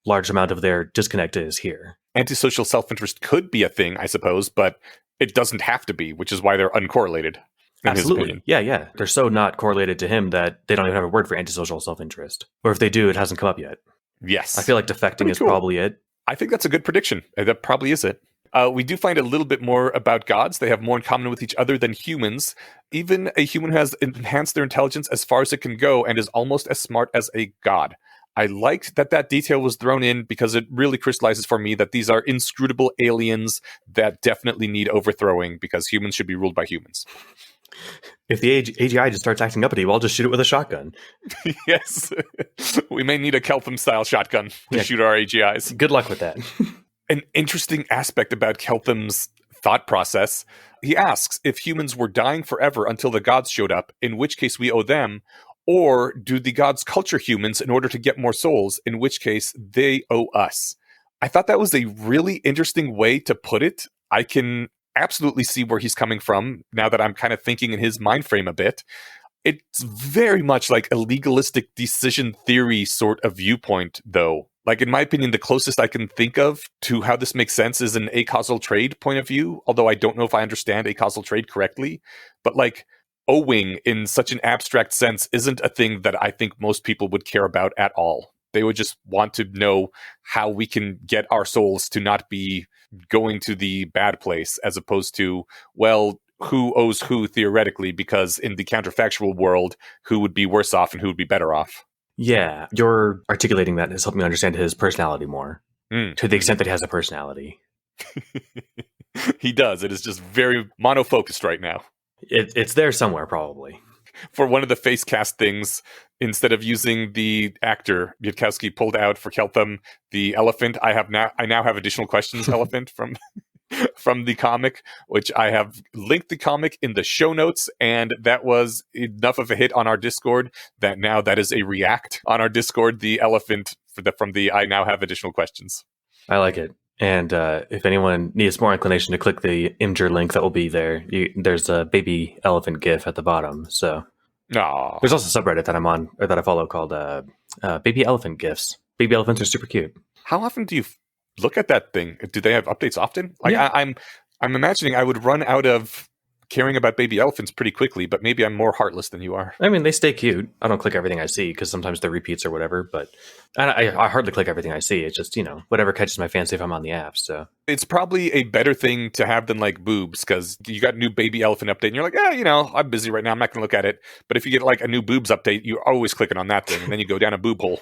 S2: large amount of their disconnect is here.
S1: Antisocial self-interest could be a thing, I suppose, but it doesn't have to be, which is why they're uncorrelated.
S2: Absolutely. Yeah. They're so not correlated to him that they don't even have a word for antisocial self-interest. Or if they do, it hasn't come up yet.
S1: Yes.
S2: I feel like defecting is probably it.
S1: I think that's a good prediction. That probably is it. We do find a little bit more about gods. They have more in common with each other than humans. Even a human has enhanced their intelligence as far as it can go and is almost as smart as a god. I liked that detail was thrown in because it really crystallizes for me that these are inscrutable aliens that definitely need overthrowing because humans should be ruled by humans.
S2: If the AGI just starts acting uppity, we'll just shoot it with a shotgun.
S1: Yes. We may need a Keltham-style shotgun to shoot our AGIs.
S2: Good luck with that.
S1: An interesting aspect about Keltham's thought process, he asks if humans were dying forever until the gods showed up, in which case we owe them, or do the gods culture humans in order to get more souls, in which case they owe us. I thought that was a really interesting way to put it. I can absolutely see where he's coming from now that I'm kind of thinking in his mind frame a bit. It's very much like a legalistic decision theory sort of viewpoint, though. Like, in my opinion, the closest I can think of to how this makes sense is an acausal trade point of view, although I don't know if I understand acausal trade correctly. But, like, owing in such an abstract sense isn't a thing that I think most people would care about at all. They would just want to know how we can get our souls to not be going to the bad place, as opposed to, well, who owes who theoretically, because in the counterfactual world, who would be worse off and who would be better off.
S2: Yeah, you're articulating that has helped me understand his personality more, to the extent that he has a personality.
S1: He does. It is just very monofocused right now.
S2: It's there somewhere, probably.
S1: For one of the face cast things, instead of using the actor, Yudkowsky pulled out for Keltham the elephant. I now have additional questions elephant from the comic, which I have linked the comic in the show notes, and that was enough of a hit on our Discord that now that is a react on our Discord, the elephant from the I now have additional questions.
S2: I like it. And if anyone needs more inclination to click the Imgur link that will be there, there's a baby elephant GIF at the bottom. So there's also a subreddit that I'm on, or that I follow, called Baby Elephant GIFs. Baby elephants are super cute.
S1: How often do you look at that thing? Do they have updates often? Like,
S2: yeah.
S1: I'm imagining I would run out of caring about baby elephants pretty quickly, but maybe I'm more heartless than you are.
S2: I mean, they stay cute. I don't click everything I see because sometimes they're repeats or whatever, but I hardly click everything I see. It's just, whatever catches my fancy if I'm on the app. So
S1: it's probably a better thing to have than like boobs, because you got a new baby elephant update and you're like, I'm busy right now, I'm not going to look at it. But if you get like a new boobs update, you're always clicking on that thing and then you go down a boob hole.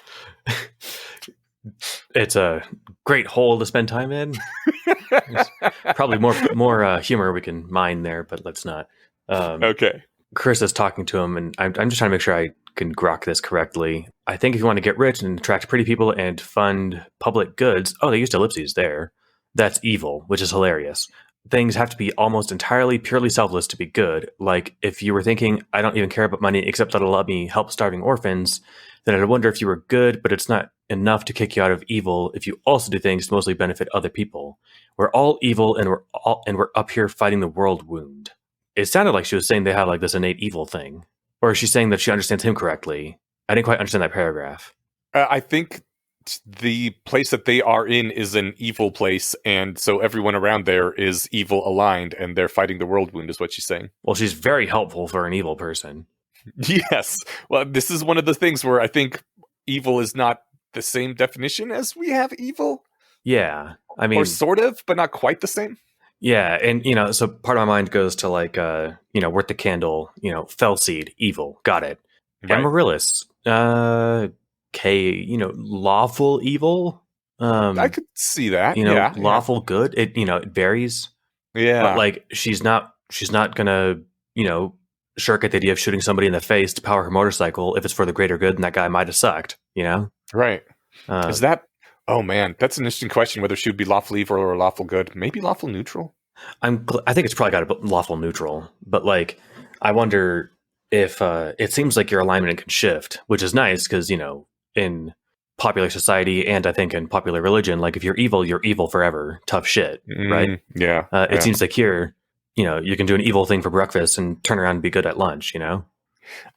S2: It's a great hole to spend time in. Probably more humor we can mine there, but let's not.
S1: Okay.
S2: Chris is talking to him, and I'm just trying to make sure I can grok this correctly. I think if you want to get rich and attract pretty people and fund public goods, they used ellipses there. That's evil, which is hilarious. Things have to be almost entirely purely selfless to be good. Like, if you were thinking, I don't even care about money except that it'll let me help starving orphans, then I'd wonder if you were good, but it's not enough to kick you out of evil if you also do things to mostly benefit other people. We're all evil, and we're up here fighting the world wound. It sounded like she was saying they have like this innate evil thing. Or is she saying that she understands him correctly? I didn't quite understand that paragraph.
S1: I think the place that they are in is an evil place, and so everyone around there is evil aligned, and they're fighting the world wound, is what she's saying.
S2: Well, she's very helpful for an evil person.
S1: Yes. Well, this is one of the things where I think evil is not the same definition as we have evil.
S2: Yeah. I mean,
S1: or sort of, but not quite the same.
S2: Yeah. And, so part of my mind goes to like, worth the candle, fell seed, evil. Got it. Right. Amaryllis, lawful evil.
S1: I could see that.
S2: Lawful good. It, it varies.
S1: Yeah.
S2: But like, she's not gonna, shirk at the idea of shooting somebody in the face to power her motorcycle if it's for the greater good, and that guy might have sucked,
S1: Right. Is that, oh man, that's an interesting question, whether she would be lawful evil or lawful good. Maybe lawful neutral?
S2: I think it's probably got a lawful neutral, but like, I wonder if it seems like your alignment can shift, which is nice because, in popular society and I think in popular religion, like if you're evil forever. Tough shit, right?
S1: Yeah.
S2: It seems like here, you can do an evil thing for breakfast and turn around and be good at lunch,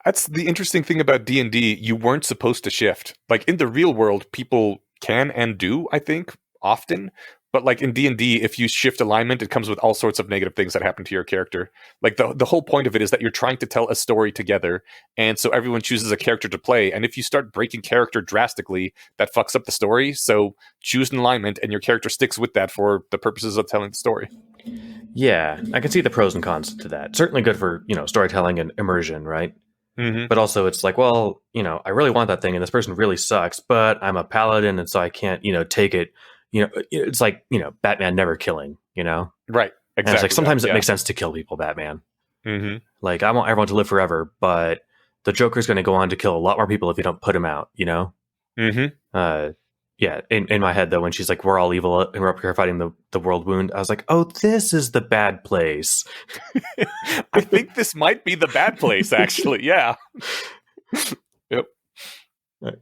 S1: That's the interesting thing about D&D. You weren't supposed to shift. Like in the real world, people can and do, I think, often. But like in D&D, if you shift alignment, it comes with all sorts of negative things that happen to your character. Like the whole point of it is that you're trying to tell a story together. And so everyone chooses a character to play. And if you start breaking character drastically, that fucks up the story. So choose an alignment and your character sticks with that for the purposes of telling the story.
S2: Yeah, I can see the pros and cons to that. Certainly good for, storytelling and immersion, right?
S1: Hmm.
S2: But also it's like, well, I really want that thing and this person really sucks, but I'm a paladin and so I can't, take it. It's like, Batman never killing,
S1: Right.
S2: And it's like
S1: Exactly that.
S2: sometimes it
S1: Yeah.
S2: makes sense to kill people, Batman.
S1: Hmm.
S2: Like I want everyone to live forever, but the Joker's going to go on to kill a lot more people if you don't put him out.
S1: Hmm.
S2: Uh, yeah, in my head though, when she's like, "We're all evil and we're up here fighting the world wound," I was like, "Oh, this is the bad place."
S1: I think this might be the bad place, actually. Yeah. Yep.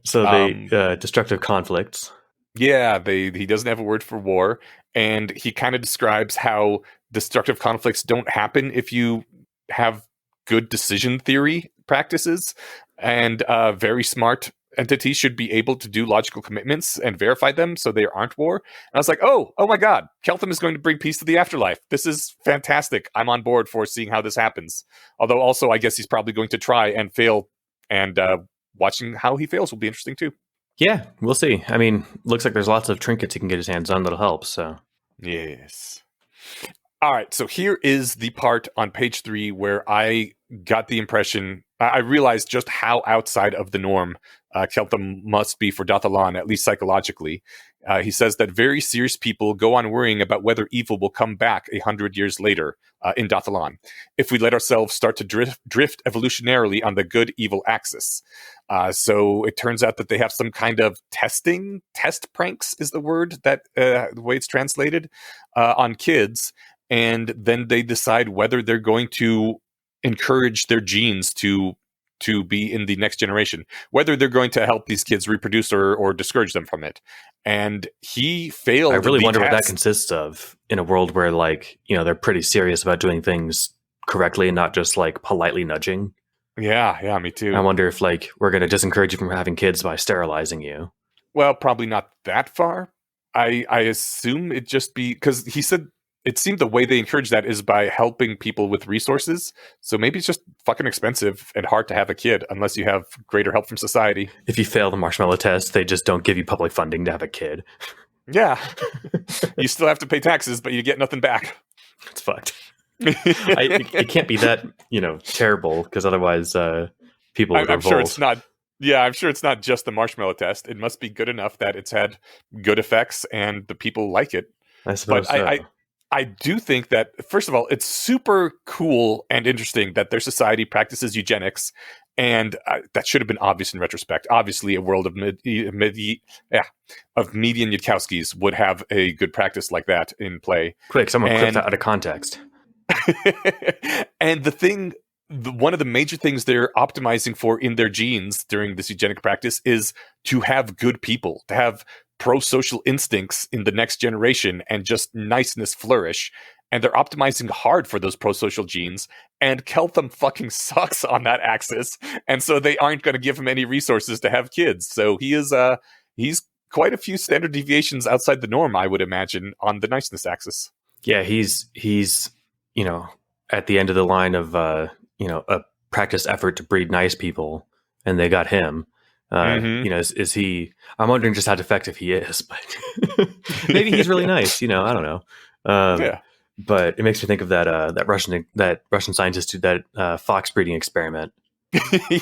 S2: So
S1: Um,
S2: the destructive conflicts.
S1: yeah, he doesn't have a word for war, and he kind of describes how destructive conflicts don't happen if you have good decision theory practices, and very smart entities should be able to do logical commitments and verify them so they aren't war. And I was like, oh my god, Keltham is going to bring peace to the afterlife. This is fantastic. I'm on board for seeing how this happens. Although also, I guess he's probably going to try and fail, and watching how he fails will be interesting too.
S2: Yeah, we'll see. I mean, looks like there's lots of trinkets he can get his hands on that'll help. So
S1: Yes. All right. So here is the part on page 3 where I got the impression, I realized just how outside of the norm Keltham must be for Dathalan, at least psychologically. He says that very serious people go on worrying about whether evil will come back 100 years later in Dathalan if we let ourselves start to drift evolutionarily on the good-evil axis. So it turns out that they have some kind of test pranks is the word that the way it's translated, on kids. And then they decide whether they're going to encourage their genes to be in the next generation, whether they're going to help these kids reproduce or discourage them from it. And he failed.
S2: I really
S1: the
S2: wonder what that
S1: test.
S2: consists of in a world where, like, they're pretty serious about doing things correctly and not just like politely nudging.
S1: Yeah, me too.
S2: I wonder if like we're going to discourage you from having kids by sterilizing you.
S1: Well, probably not that far. I assume it just be because he said it seemed the way they encourage that is by helping people with resources. So maybe it's just fucking expensive and hard to have a kid unless you have greater help from society.
S2: If you fail the marshmallow test, they just don't give you public funding to have a kid.
S1: Yeah. You still have to pay taxes, but you get nothing back.
S2: It's fucked. It can't be that, terrible, because otherwise people would
S1: I'm
S2: revolt.
S1: sure it's not. Yeah, I'm sure it's not just the marshmallow test. It must be good enough that it's had good effects and the people like it.
S2: I suppose
S1: But
S2: so.
S1: I do think that, first of all, it's super cool and interesting that their society practices eugenics, and that should have been obvious in retrospect. Obviously, a world of median Yudkowskis would have a good practice like that in play.
S2: Quick, someone clip
S1: And
S2: that out of context.
S1: and one of the major things they're optimizing for in their genes during this eugenic practice is to have good people, to have pro-social instincts in the next generation and just niceness flourish. And they're optimizing hard for those pro-social genes. And Keltham fucking sucks on that axis. And so they aren't going to give him any resources to have kids. So he's quite a few standard deviations outside the norm, I would imagine, on the niceness axis.
S2: Yeah, he's at the end of the line of a practice effort to breed nice people, and they got him. Is he? I'm wondering just how defective he is, but maybe he's really nice. I don't know.
S1: Yeah.
S2: But it makes me think of that Russian scientist who did that fox breeding experiment.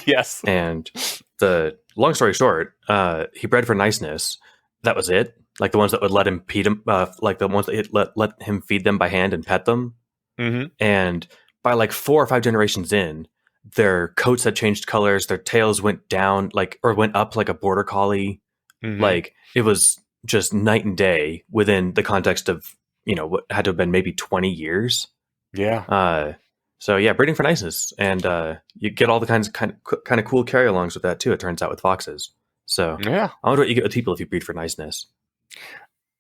S1: Yes.
S2: And the long story short, he bred for niceness. That was it. Like the ones that would let him feed him, like the ones that let him feed them by hand and pet them.
S1: Mm-hmm.
S2: And by like 4 or 5 generations in, their coats had changed colors. Their tails went down, or went up like a border collie.
S1: Mm-hmm.
S2: Like it was just night and day within the context of what had to have been maybe 20 years.
S1: Yeah.
S2: So yeah, breeding for niceness, and you get all the kind of cool carry-alongs with that too. It turns out with foxes. So
S1: Yeah.
S2: I wonder what you get with people if you breed for niceness.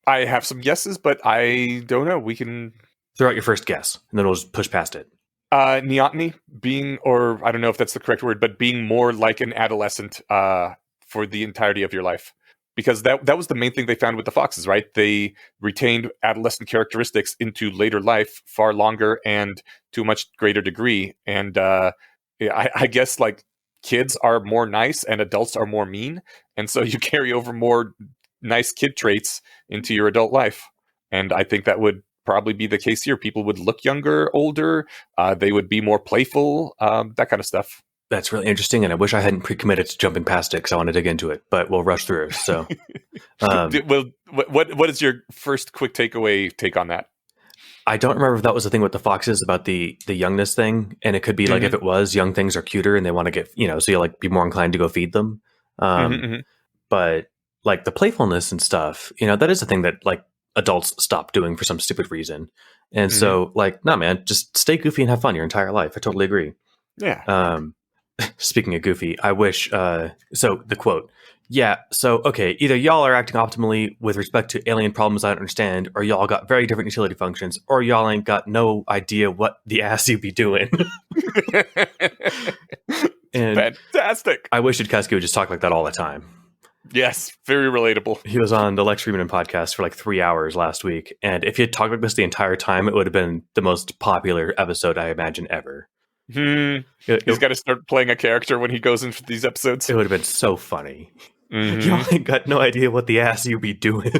S1: I have some guesses, but I don't know. We can
S2: throw out your first guess, and then we'll just push past it.
S1: Neoteny being, or I don't know if that's the correct word, but being more like an adolescent for the entirety of your life. Because that was the main thing they found with the foxes, right? They retained adolescent characteristics into later life far longer and to a much greater degree. And I guess like kids are more nice and adults are more mean. And so you carry over more nice kid traits into your adult life. And I think that would probably be the case here. People would look younger, older. They would be more playful, that kind of stuff.
S2: That's really interesting, and I wish I hadn't pre-committed to jumping past it because I want to dig into it, but we'll rush through. So,
S1: Well, what is your first quick takeaway take on that?
S2: I don't remember if that was the thing with the foxes about the youngness thing, and it could be like if it was young things are cuter and they want to get so you like be more inclined to go feed them. But like the playfulness and stuff, that is a thing that like adults stop doing for some stupid reason. And so like, no man, just stay goofy and have fun your entire life. I totally agree.
S1: Yeah.
S2: Speaking of goofy, I wish so the quote. Yeah, so okay, either y'all are acting optimally with respect to alien problems I don't understand, or y'all got very different utility functions, or y'all ain't got no idea what the ass you be doing. And
S1: fantastic.
S2: I wish Kasky would just talk like that all the time.
S1: Yes, very relatable.
S2: He was on the Lex Friedman podcast for like 3 hours last week, and if he had talked like this the entire time, it would have been the most popular episode I imagine ever.
S1: He's got to start playing a character when he goes into these episodes.
S2: It would have been so funny. Y'all ain't got no idea what the ass you be doing.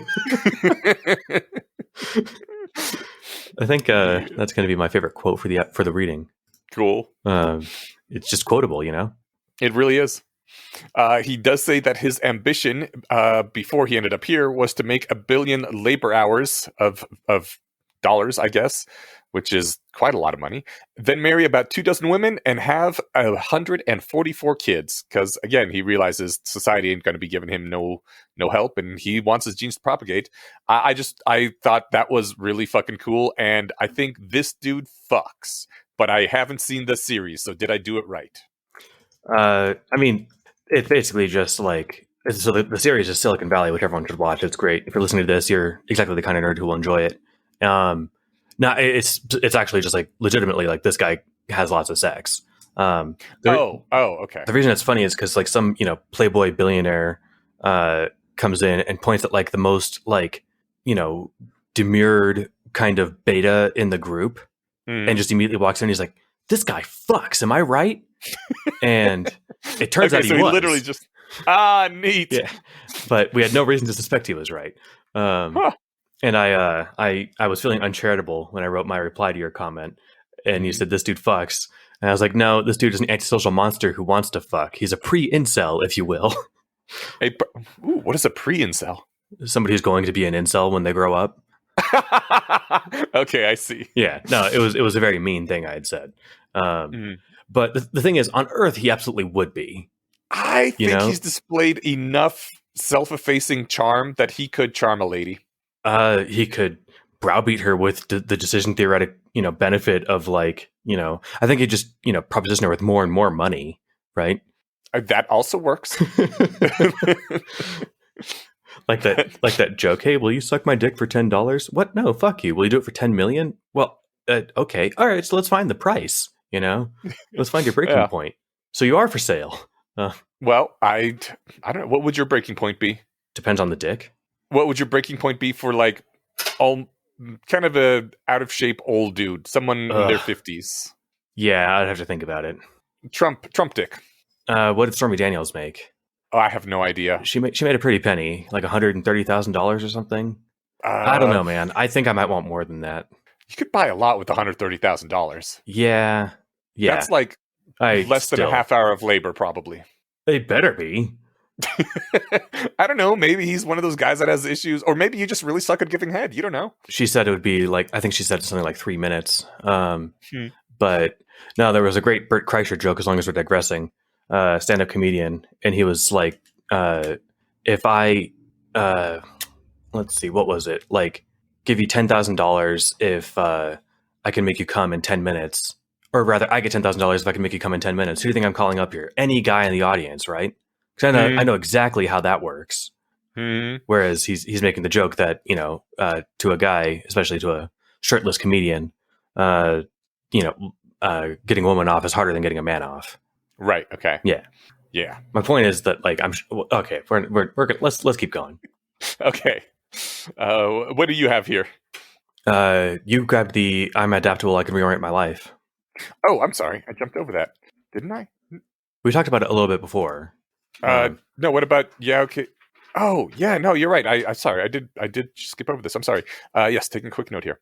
S2: I think that's going to be my favorite quote for the reading.
S1: Cool.
S2: It's just quotable,
S1: It really is. He does say that his ambition before he ended up here was to make 1 billion labor hours of dollars, I guess, which is quite a lot of money, then marry about 24 women and have 144 kids. Because again, he realizes society ain't going to be giving him no help, and he wants his genes to propagate. I thought that was really fucking cool, and I think this dude fucks. But I haven't seen the series, so did I do it right?
S2: I mean, it's basically just like so the series is Silicon Valley, which everyone should watch. It's great. If you're listening to this, you're exactly the kind of nerd who will enjoy it. No, it's actually just like legitimately like this guy has lots of sex. Okay.
S1: The
S2: reason it's funny is because like some Playboy billionaire comes in and points at like the most like demurred kind of beta in the group, and just immediately walks in. And he's like, "This guy fucks. Am I right?" And it turns out he was.
S1: Literally just neat.
S2: Yeah, but we had no reason to suspect he was right. And I was feeling uncharitable when I wrote my reply to your comment, and you said this dude fucks, and I was like, no, this dude is an antisocial monster who wants to fuck. He's a pre-incel, if you will.
S1: What is a pre-incel?
S2: Somebody who's going to be an incel when they grow up.
S1: Okay, I see.
S2: Yeah, no, it was a very mean thing I had said. But the thing is, on Earth, he absolutely would be.
S1: I think he's displayed enough self-effacing charm that he could charm a lady.
S2: He could browbeat her with the decision theoretic, benefit of like, I think he just, proposition her with more and more money, right?
S1: That also works.
S2: like that joke. Hey, will you suck my dick for $10? What? No, fuck you. Will you do it for 10 million? Well, okay. All right. So let's find the price, let's find your breaking point. So you are for sale.
S1: Well, I don't know. What would your breaking point be?
S2: Depends on the dick.
S1: What would your breaking point be for like all kind of a out of shape old dude, someone in their 50s?
S2: Yeah, I'd have to think about it.
S1: Trump dick.
S2: What did Stormy Daniels make?
S1: Oh, I have no idea.
S2: She made a pretty penny, like $130,000 or something. I don't know, man. I think I might want more than that.
S1: You could buy a lot with $130,000.
S2: Yeah.
S1: That's like less than a half hour of labor, probably.
S2: They better be.
S1: I don't know. Maybe he's one of those guys that has issues, or maybe you just really suck at giving head. You don't know.
S2: She said it would be like, I think she said something like 3 minutes. But no, there was a great Bert Kreischer joke, as long as we're digressing, stand-up comedian. And he was like, if I, let's see, what was it? Like, give you $10,000 if I can make you come in 10 minutes. Or rather, I get $10,000 if I can make you come in 10 minutes. Who do you think I'm calling up here? Any guy in the audience, right? Because I know exactly how that works. Whereas he's making the joke that, to a guy, especially to a shirtless comedian, getting a woman off is harder than getting a man off.
S1: Right. Okay.
S2: Yeah. My point is that, like, okay. Let's keep going.
S1: Okay. What do you have here?
S2: You grabbed the "I'm adaptable, I can reorient my life."
S1: Oh, I'm sorry. I jumped over that. Didn't I?
S2: We talked about it a little bit before.
S1: No, what about, okay. Oh, yeah, no, you're right. I'm sorry. I did skip over this. I'm sorry. Yes, taking a quick note here.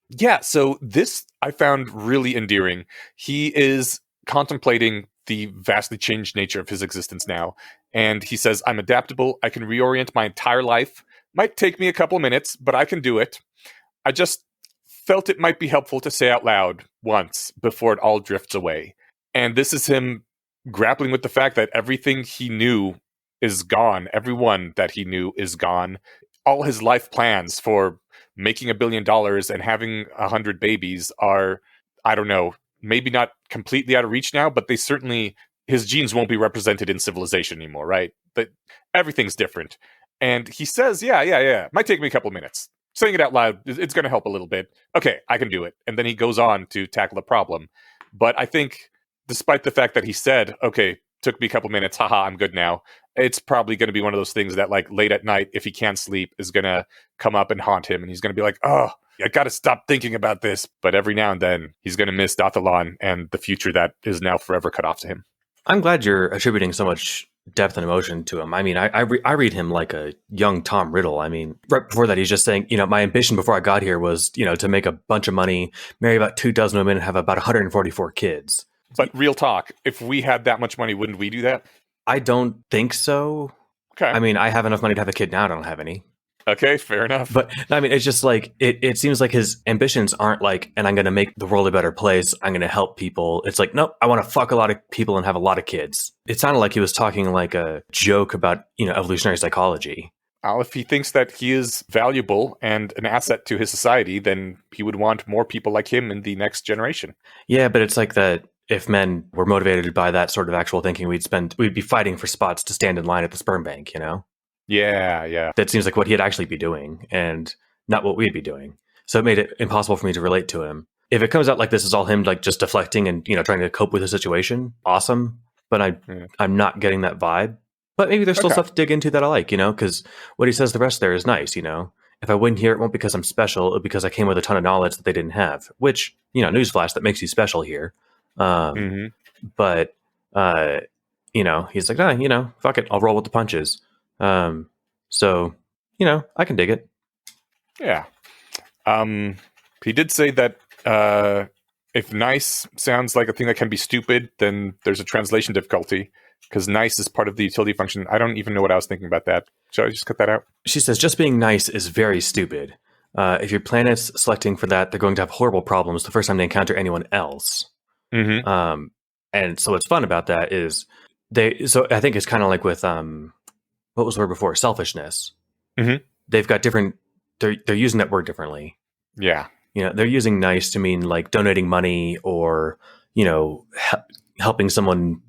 S1: Yeah, so this I found really endearing. He is contemplating the vastly changed nature of his existence now. And he says, I'm adaptable. I can reorient my entire life. Might take me a couple minutes, but I can do it. I just felt it might be helpful to say out loud once before it all drifts away. And this is him grappling with the fact that everything he knew is gone. Everyone that he knew is gone. All his life plans for making $1 billion and having 100 babies are, I don't know, maybe not completely out of reach now, but they certainly, his genes won't be represented in civilization anymore, right? But everything's different. And he says, yeah. Might take me a couple minutes. Saying it out loud, it's going to help a little bit. Okay, I can do it. And then he goes on to tackle the problem. But I think, despite the fact that he said, okay, took me a couple minutes, haha, I'm good now, it's probably going to be one of those things that, like, late at night, if he can't sleep, is going to come up and haunt him. And he's going to be like, oh, I got to stop thinking about this. But every now and then, he's going to miss Dathalan and the future that is now forever cut off to him.
S2: I'm glad you're attributing so much depth and emotion to him. I mean, I read him like a young Tom Riddle. I mean, right before that, he's just saying, my ambition before I got here was, to make a bunch of money, marry about 24 women, and have about 144 kids.
S1: But real talk, if we had that much money, wouldn't we do that?
S2: I don't think so.
S1: Okay.
S2: I mean, I have enough money to have a kid now. I don't have any.
S1: Okay, fair enough.
S2: But I mean, it's just like, it seems like his ambitions aren't like, and I'm going to make the world a better place. I'm going to help people. It's like, nope, I want to fuck a lot of people and have a lot of kids. It sounded like he was talking like a joke about, evolutionary psychology.
S1: Well, if he thinks that he is valuable and an asset to his society, then he would want more people like him in the next generation.
S2: Yeah, but it's like that. If men were motivated by that sort of actual thinking, we'd be fighting for spots to stand in line at the sperm bank,
S1: Yeah.
S2: That seems like what he'd actually be doing and not what we'd be doing. So it made it impossible for me to relate to him. If it comes out like this is all him like just deflecting and, trying to cope with the situation, awesome. But I'm not getting that vibe. But maybe there's still stuff to dig into that I like, because what he says the rest there is nice, If I win here, it won't because I'm special, it'll because I came with a ton of knowledge that they didn't have, which, newsflash, that makes you special here. But, he's like, fuck it, I'll roll with the punches. So, I can dig it.
S1: Yeah. He did say that, if nice sounds like a thing that can be stupid, then there's a translation difficulty because nice is part of the utility function. I don't even know what I was thinking about that. Should I just cut that out?
S2: She says, just being nice is very stupid. If your planet's selecting for that, they're going to have horrible problems the first time they encounter anyone else.
S1: Mm-hmm.
S2: And so what's fun about that is so I think it's kind of like with, what was the word before? Selfishness.
S1: Mm-hmm.
S2: They've got different, they're using that word differently.
S1: Yeah.
S2: They're using nice to mean like donating money or, helping someone,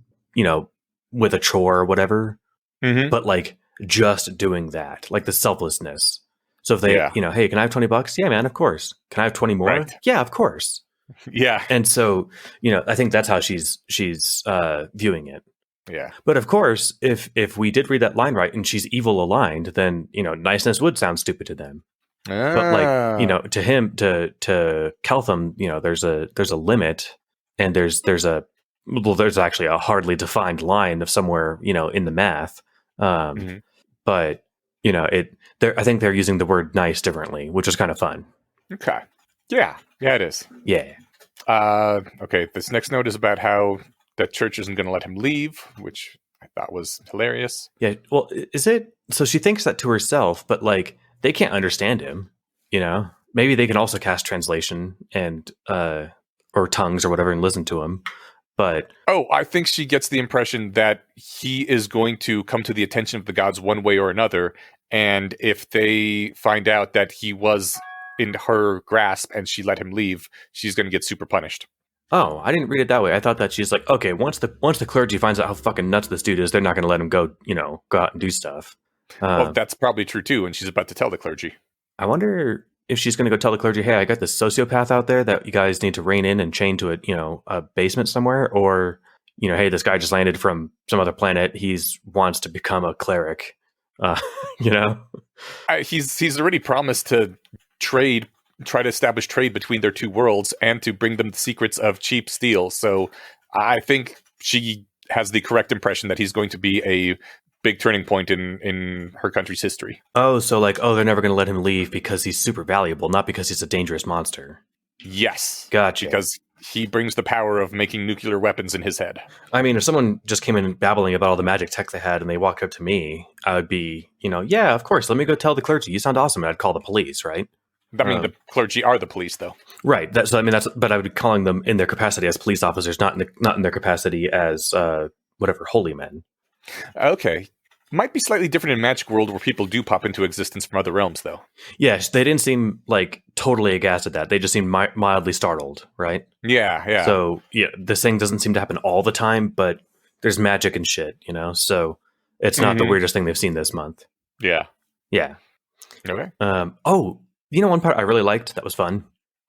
S2: with a chore or whatever.
S1: Mm-hmm.
S2: But like just doing that, like the selflessness. So if they, hey, can I have $20? Yeah, man, of course. Can I have 20 more?
S1: Right.
S2: Yeah, of course.
S1: Yeah.
S2: And so, I think that's how she's viewing it.
S1: Yeah.
S2: But of course, if we did read that line right and she's evil aligned, then, niceness would sound stupid to them. But like, to him, to Keltham, there's a limit and there's actually a hardly defined line of somewhere, in the math. But, I think they're using the word nice differently, which is kind of fun.
S1: Okay. Yeah, it is.
S2: Yeah.
S1: Okay, this next note is about how the church isn't going to let him leave, which I thought was hilarious.
S2: Yeah, well, is it? So she thinks that to herself, but like they can't understand him, Maybe they can also cast translation and or tongues or whatever and listen to him. But
S1: I think she gets the impression that he is going to come to the attention of the gods one way or another, and if they find out that he was in her grasp and she let him leave, she's going to get super punished.
S2: Oh, I didn't read it that way. I thought that she's like, okay, once the clergy finds out how fucking nuts this dude is, they're not going to let him go out and do stuff.
S1: Well, that's probably true too, and she's about to tell the clergy.
S2: I wonder if she's going to go tell the clergy, hey, I got this sociopath out there that you guys need to rein in and chain to a basement somewhere, or hey, this guy just landed from some other planet. He's wants to become a cleric.
S1: He's already promised to try to establish trade between their two worlds and to bring them the secrets of cheap steel. So I think she has the correct impression that he's going to be a big turning point in her country's history.
S2: Oh, so like, they're never going to let him leave because he's super valuable, not because he's a dangerous monster.
S1: Yes.
S2: Gotcha.
S1: Because He brings the power of making nuclear weapons in his head.
S2: I mean, if someone just came in babbling about all the magic tech they had and they walked up to me, I would be, yeah, of course, let me go tell the clergy. You sound awesome. And I'd call the police, right?
S1: I mean, the clergy are the police, though.
S2: Right. But I would be calling them in their capacity as police officers, not in their capacity as holy men.
S1: Okay. Might be slightly different in Magic World where people do pop into existence from other realms, though.
S2: Yes, they didn't seem like totally aghast at that. They just seemed mildly startled, right?
S1: Yeah.
S2: So, this thing doesn't seem to happen all the time, but there's magic and shit, So it's not the weirdest thing they've seen this month.
S1: Yeah.
S2: Okay. One part I really liked that was fun.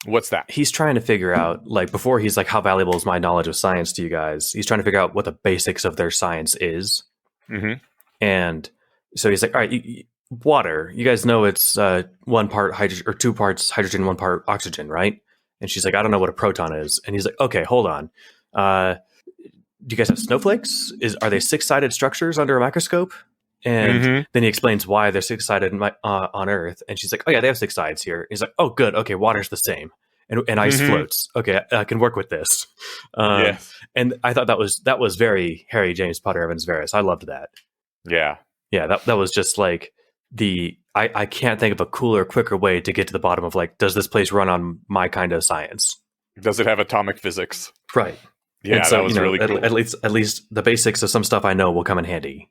S1: What's that?
S2: He's trying to figure out, before he's like, how valuable is my knowledge of science to you guys? He's trying to figure out what the basics of their science is.
S1: Mm-hmm.
S2: And so he's like, all right, water, you guys know it's 1 part hydrogen or 2 parts hydrogen, 1 part oxygen, right? And she's like, I don't know what a proton is. And he's like, okay, hold on. Do you guys have snowflakes? Are they 6-sided structures under a microscope? And then he explains why they're 6-sided on Earth. And she's like, oh yeah, they have 6 sides here. He's like, oh good, okay, water's the same. And ice floats. Okay, I can work with this.
S1: Yes.
S2: And I thought that was very Harry James Potter Evans Varys. I loved that.
S1: Yeah.
S2: That was just like I can't think of a cooler, quicker way to get to the bottom of does this place run on my kind of science?
S1: Does it have atomic physics?
S2: Right.
S1: Yeah,
S2: so,
S1: that was really cool.
S2: At least the basics of some stuff I know will come in handy.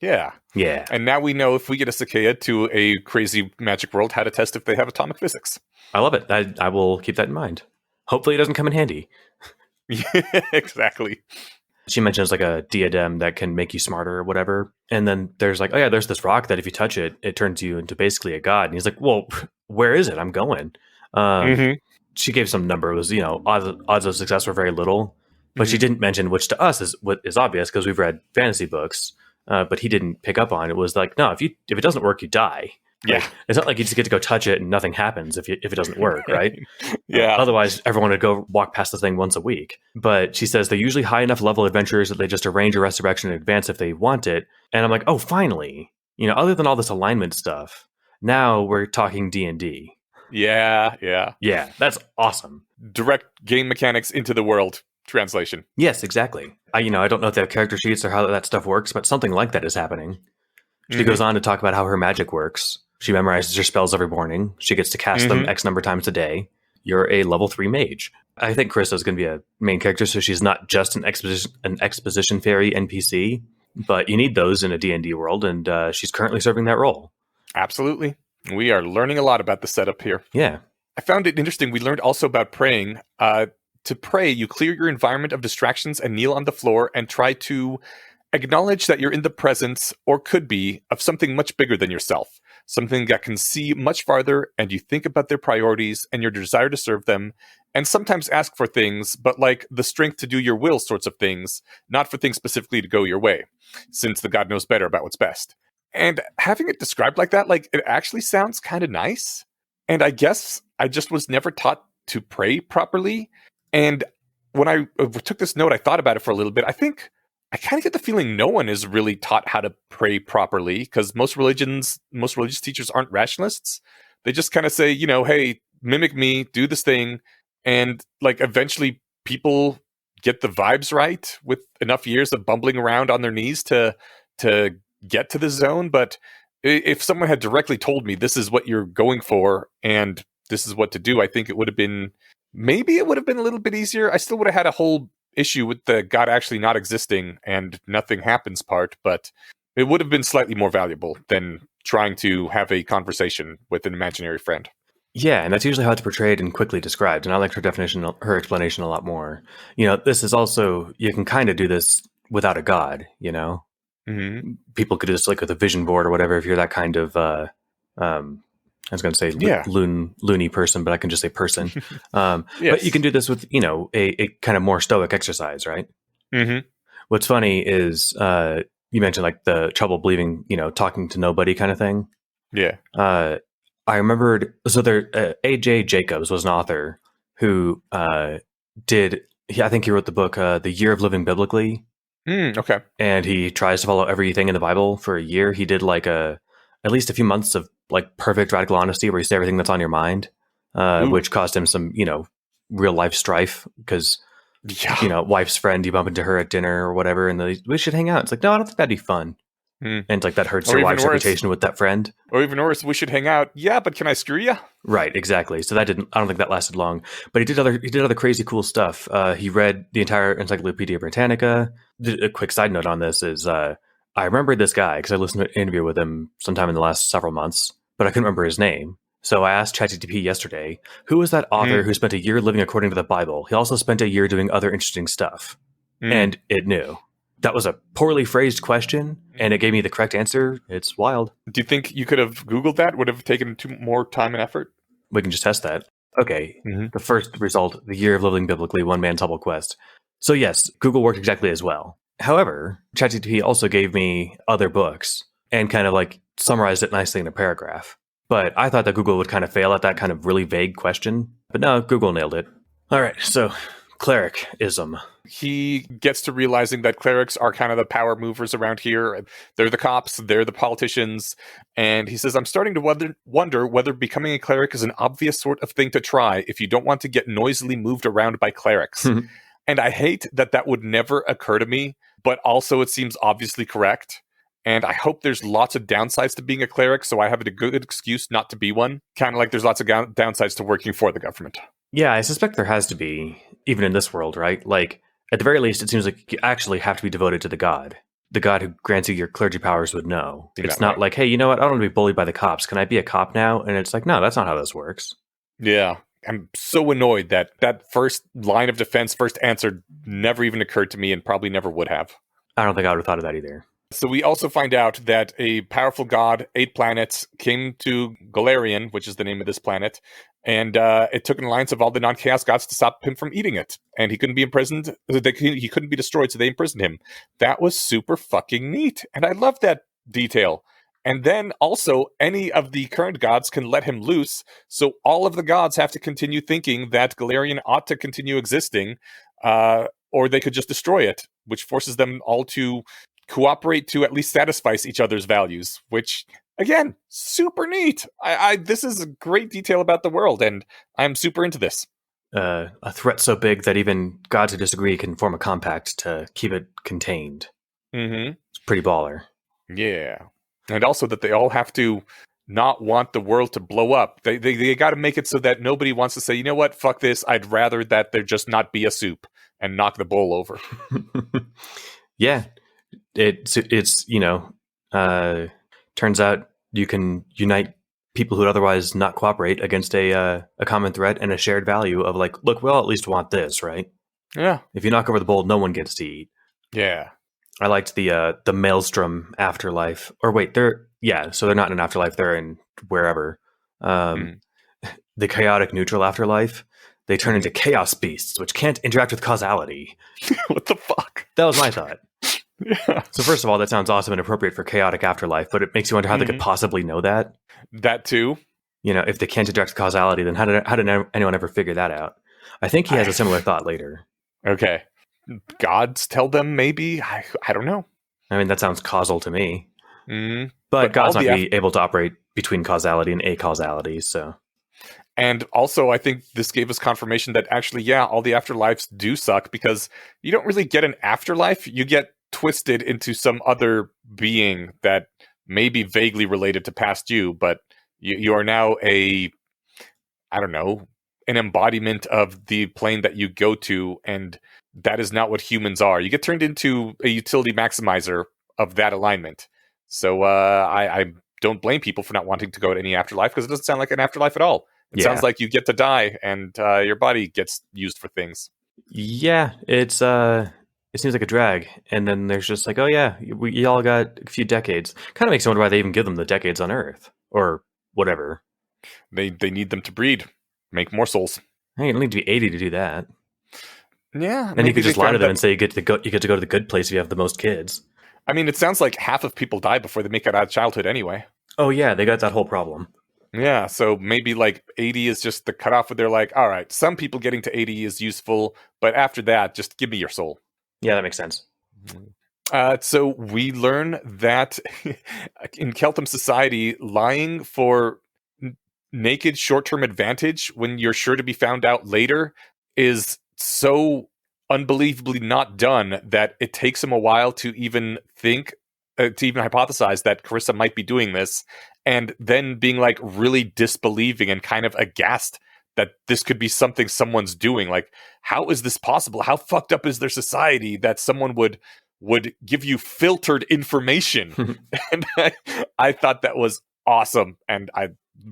S1: Yeah.
S2: Yeah.
S1: And now we know if we get a cicada to a crazy magic world, how to test if they have atomic physics.
S2: I love it. I will keep that in mind. Hopefully it doesn't come in handy.
S1: Yeah, exactly.
S2: She mentions a diadem that can make you smarter or whatever. And then there's there's this rock that if you touch it, it turns you into basically a god. And he's like, well, where is it? I'm going. She gave some number. It was, odds of success were very little. But she didn't mention, which to us is obvious because we've read fantasy books. But he didn't pick up on it. Was like, no, if it doesn't work, you die.
S1: Yeah.
S2: It's not like you just get to go touch it and nothing happens if it doesn't work, right?
S1: Yeah.
S2: Otherwise, everyone would go walk past the thing once a week. But she says they're usually high enough level adventurers that they just arrange a resurrection in advance if they want it. And I'm like, oh, finally. Other than all this alignment stuff, now we're talking D&D.
S1: Yeah.
S2: Yeah, that's awesome.
S1: Direct game mechanics into the world translation.
S2: Yes, exactly. I don't know if they have character sheets or how that stuff works, but something like that is happening. She goes on to talk about how her magic works. She memorizes her spells every morning. She gets to cast them X number of times a day. You're a level 3 mage. I think Krista's going to be a main character, so she's not just an exposition fairy NPC, but you need those in a D&D world, and she's currently serving that role.
S1: Absolutely. We are learning a lot about the setup here.
S2: Yeah.
S1: I found it interesting. We learned also about praying. To pray, you clear your environment of distractions and kneel on the floor and try to acknowledge that you're in the presence, or could be, of something much bigger than yourself. Something that can see much farther, and you think about their priorities and your desire to serve them, and sometimes ask for things, but the strength to do your will sorts of things, not for things specifically to go your way, since the God knows better about what's best. And having it described like that, it actually sounds kind of nice. And I guess I just was never taught to pray properly. And when I took this note, I thought about it for a little bit. I think I kind of get the feeling no one is really taught how to pray properly, because most religious teachers aren't rationalists. They just kind of say, hey, mimic me, do this thing. And eventually people get the vibes right with enough years of bumbling around on their knees to get to the zone. But if someone had directly told me this is what you're going for and this is what to do, I think it would have been a little bit easier. I still would have had a whole issue with the God actually not existing and nothing happens part, but it would have been slightly more valuable than trying to have a conversation with an imaginary friend.
S2: Yeah, and that's usually how it's portrayed and quickly described. And I liked her explanation a lot more. This is also, you can kind of do this without a God, People could do this with a vision board or whatever if you're that kind of I was going to say loony person, but I can just say person. Yes. But you can do this with, a kind of more stoic exercise, right? Mm-hmm. What's funny is you mentioned the trouble believing, talking to nobody kind of thing.
S1: Yeah.
S2: I remembered, so there, A.J. Jacobs was an author who I think he wrote the book, The Year of Living Biblically.
S1: Okay.
S2: And he tries to follow everything in the Bible for a year. He did at least a few months of perfect radical honesty where you say everything that's on your mind, which cost him some, real life strife because,
S1: Yeah.
S2: wife's friend, you bump into her at dinner or whatever, and we should hang out. It's like, no, I don't think that'd be fun.
S1: Hmm.
S2: And it's like that hurts
S1: Or
S2: your
S1: even
S2: wife's
S1: worse.
S2: reputation with that friend.
S1: Or even worse, we should hang out. Yeah, but can I screw you?
S2: Right, exactly. So I don't think that lasted long. But he did other crazy cool stuff. He read the entire Encyclopedia Britannica. A quick side note on this is I remember this guy because I listened to an interview with him sometime in the last several months, but I couldn't remember his name. So I asked ChatGPT yesterday, who was that author who spent a year living according to the Bible? He also spent a year doing other interesting stuff. And it knew. That was a poorly phrased question, and it gave me the correct answer. It's wild.
S1: Do you think you could have Googled that? Would have taken more time and effort?
S2: We can just test that. Okay, The first result, the year of living biblically, one man's humble quest. So yes, Google worked exactly as well. However, ChatGPT also gave me other books and kind of like summarized it nicely in a paragraph. But I thought that Google would kind of fail at that kind of really vague question. But no, Google nailed it. All right, so clericism.
S1: He gets to realizing that clerics are kind of the power movers around here. They're the cops, they're the politicians. And he says, I'm starting to wonder whether becoming a cleric is an obvious sort of thing to try if you don't want to get noisily moved around by clerics. And I hate that would never occur to me, but also it seems obviously correct. And I hope there's lots of downsides to being a cleric, so I have a good excuse not to be one. Kind of like there's lots of downsides to working for the government.
S2: Yeah, I suspect there has to be, even in this world, right? Like, at the very least, it seems like you actually have to be devoted to the God who grants you your clergy powers would know. It's not like, hey, you know what? I don't want to be bullied by the cops. Can I be a cop now? And it's like, no, that's not how this works.
S1: Yeah. I'm so annoyed that first line of defense, first answer never even occurred to me and probably never would have.
S2: I don't think I would have thought of that either.
S1: So we also find out that a powerful god, 8 planets, came to Golarion, which is the name of this planet, and it took an alliance of all the non-chaos gods to stop him from eating it. And he couldn't be imprisoned. He couldn't be destroyed, so they imprisoned him. That was super fucking neat. And I love that detail. And then also, any of the current gods can let him loose, so all of the gods have to continue thinking that Golarion ought to continue existing, or they could just destroy it, which forces them all to cooperate to at least satisfy each other's values, which, again, super neat. This is a great detail about the world, and I'm super into this.
S2: A threat so big that even gods who disagree can form a compact to keep it contained. It's pretty baller.
S1: Yeah. And also that they all have to not want the world to blow up. They got to make it so that nobody wants to say, you know what, fuck this, I'd rather that there just not be a soup and knock the bowl over.
S2: Yeah. It's turns out you can unite people who would otherwise not cooperate against a common threat and a shared value of like, look, we all at least want this, right?
S1: Yeah.
S2: If you knock over the bowl, no one gets to eat.
S1: Yeah.
S2: I liked the Maelstrom afterlife. Or wait, so they're not in an afterlife, they're in wherever. The chaotic neutral afterlife, they turn into chaos beasts, which can't interact with causality.
S1: What the fuck?
S2: That was my thought.
S1: Yeah.
S2: So first of all, that sounds awesome and appropriate for chaotic afterlife, but it makes you wonder how they could possibly know that.
S1: That too.
S2: If they can't interact with causality, then how did anyone ever figure that out? I think he has a similar thought later.
S1: Okay. Gods tell them, maybe? I don't know.
S2: I mean, that sounds causal to me.
S1: But
S2: God's not going to be able to operate between causality and acausality, so...
S1: And also, I think this gave us confirmation that actually, yeah, all the afterlives do suck, because you don't really get an afterlife. You get twisted into some other being that may be vaguely related to past you, but you are now an embodiment of the plane that you go to, and that is not what humans are. You get turned into a utility maximizer of that alignment. So I don't blame people for not wanting to go to any afterlife, because it doesn't sound like an afterlife at all. It sounds like you get to die, and your body gets used for things.
S2: Yeah, it seems like a drag. And then there's just like, oh yeah, we all got a few decades. Kind of makes you wonder why they even give them the decades on Earth. Or whatever.
S1: They need them to breed. Make more souls.
S2: Hey, you don't need to be 80 to do that.
S1: Yeah.
S2: And you could just lie to them and say you get to go to the good place if you have the most kids.
S1: I mean, it sounds like half of people die before they make it out of childhood anyway.
S2: Oh yeah, they got that whole problem.
S1: Yeah, so maybe like 80 is just the cutoff where they're like, all right, some people getting to 80 is useful, but after that, just give me your soul.
S2: Yeah, that makes sense.
S1: So we learn that in Keltham society, lying for naked short-term advantage when you're sure to be found out later is so unbelievably not done that it takes him a while to even think, to even hypothesize that Carissa might be doing this, and then being like really disbelieving and kind of aghast that this could be something someone's doing. Like, how is this possible? How fucked up is their society that someone would give you filtered information? And I thought that was awesome, and I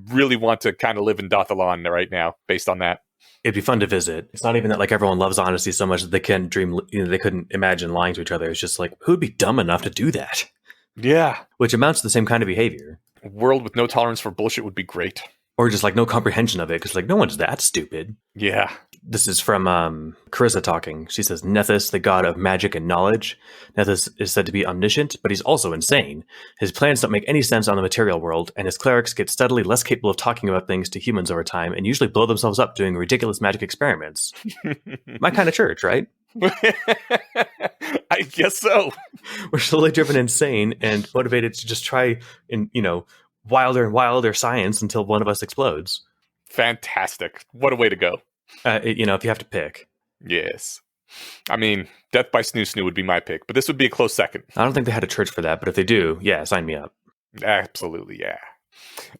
S1: really want to kind of live in Dothalon right now based on that.
S2: It'd be fun to visit. It's not even that like everyone loves honesty so much that they can't dream, they couldn't imagine lying to each other. It's just like, who'd be dumb enough to do that?
S1: Yeah.
S2: Which amounts to the same kind of behavior.
S1: A world with no tolerance for bullshit would be great.
S2: Or just like no comprehension of it, because like no one's that stupid.
S1: Yeah.
S2: This is from Carissa talking. She says, Nethys, the god of magic and knowledge. Nethys is said to be omniscient, but he's also insane. His plans don't make any sense on the material world, and his clerics get steadily less capable of talking about things to humans over time, and usually blow themselves up doing ridiculous magic experiments. My kind of church, right?
S1: I guess so.
S2: We're slowly driven insane and motivated to just try and, wilder and wilder science until one of us explodes.
S1: Fantastic. What a way to go.
S2: If you have to pick.
S1: Yes. I mean, Death by Snoo Snoo would be my pick, but this would be a close second.
S2: I don't think they had a church for that, but if they do, yeah, sign me up.
S1: Absolutely, yeah.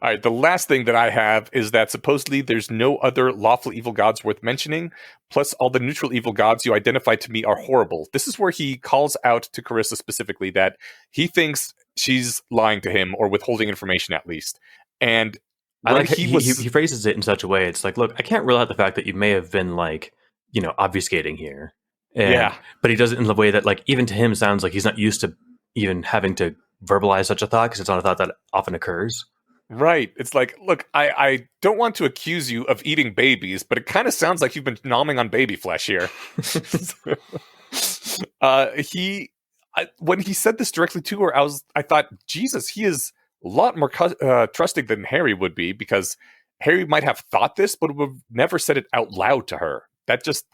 S1: All right, the last thing that I have is that supposedly there's no other lawful evil gods worth mentioning, plus all the neutral evil gods you identify to me are horrible. This is where he calls out to Carissa specifically that he thinks she's lying to him or withholding information at least. And
S2: I like he phrases it in such a way. It's like, look, I can't rule out the fact that you may have been like, obfuscating here. But he does it in the way that like even to him sounds like he's not used to even having to verbalize such a thought because it's not a thought that often occurs. Right.
S1: It's like, look, I don't want to accuse you of eating babies, but it kind of sounds like you've been nomming on baby flesh here. When he said this directly to her, I thought, Jesus, he is a lot more trusting than Harry would be, because Harry might have thought this, but would have never said it out loud to her. That just,